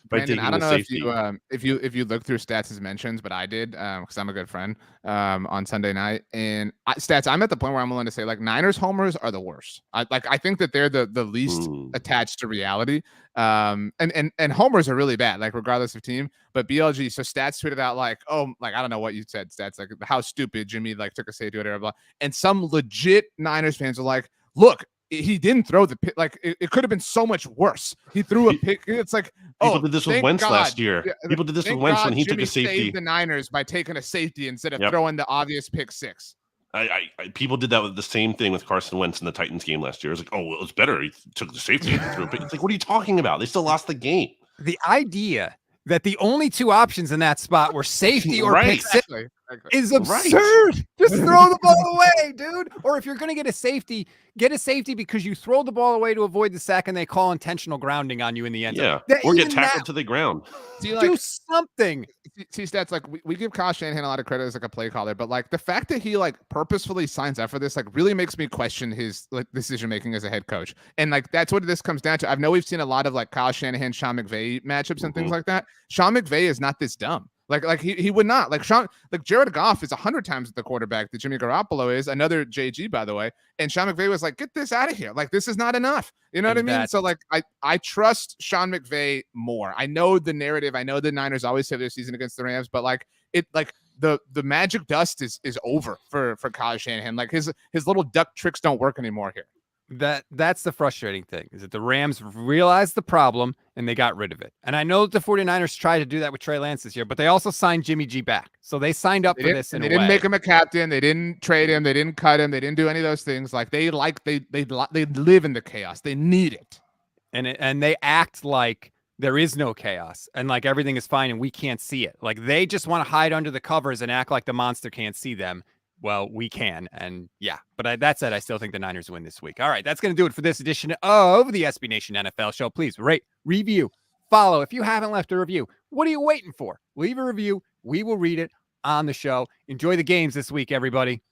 B: by
C: Brandon,
B: taking
C: I don't
B: the
C: know
B: safety.
C: if you look through Stats' mentions, but I did because I'm a good friend on Sunday night. And Stats, I'm at the point where I'm willing to say like Niners homers are the worst. I think that they're the least attached to reality. And homers are really bad, like regardless of team. But BLG, so Stats tweeted out like, oh, like I don't know what you said, Stats, like how stupid Jimmy like took a safety, whatever, blah. And some legit Niners fans are like, look, he didn't throw the pick. Like it could have been so much worse. He threw a pick. It's like,
B: people did this with Wentz last year. People did this with Wentz when he took a safety.
C: Saved the Niners by taking a safety instead of throwing the obvious pick six.
B: People did that with the same thing with Carson Wentz in the Titans game last year. It was like, oh, well, it's better. He took the safety and threw a pick. It's like, what are you talking about? They still lost the game.
A: The idea that the only two options in that spot were safety or pick six is absurd. Right. Just throw the ball away, dude. Or if you're going to get a safety because you throw the ball away to avoid the sack and they call intentional grounding on you in the end zone.
B: Yeah, or get tackled to the ground.
A: Do something.
C: See, Stats, like we give Kyle Shanahan a lot of credit as like a play caller, but like the fact that he like purposefully signs up for this like really makes me question his like decision making as a head coach. And like that's what this comes down to. I know we've seen a lot of like Kyle Shanahan, Sean McVay matchups and things like that. Sean McVay is not this dumb. Like he would not like Jared Goff is 100 times the quarterback that Jimmy Garoppolo is, another JG by the way. And Sean McVay was like, get this out of here. Like this is not enough. You know what I mean? So like I trust Sean McVay more. I know the narrative. I know the Niners always have their season against the Rams, but like it like the magic dust is over for Kyle Shanahan. Like his little duck tricks don't work anymore here.
A: That's the frustrating thing, is that the Rams realized the problem and they got rid of it. And I know that the 49ers tried to do that with Trey Lance this year, but they also signed Jimmy G back. So they signed up for this in a way. They
C: didn't make him a captain. They didn't trade him. They didn't cut him. They didn't do any of those things. Like they live in the chaos. They need it.
A: And they act like there is no chaos and like everything is fine and we can't see it. Like they just want to hide under the covers and act like the monster can't see them. Well, we can. And yeah, but that said, I still think the Niners win this week. All right, that's going to do it for this edition of the SB Nation NFL show. Please rate, review, follow. If you haven't left a review, what are you waiting for? Leave a review. We will read it on the show. Enjoy the games this week, everybody.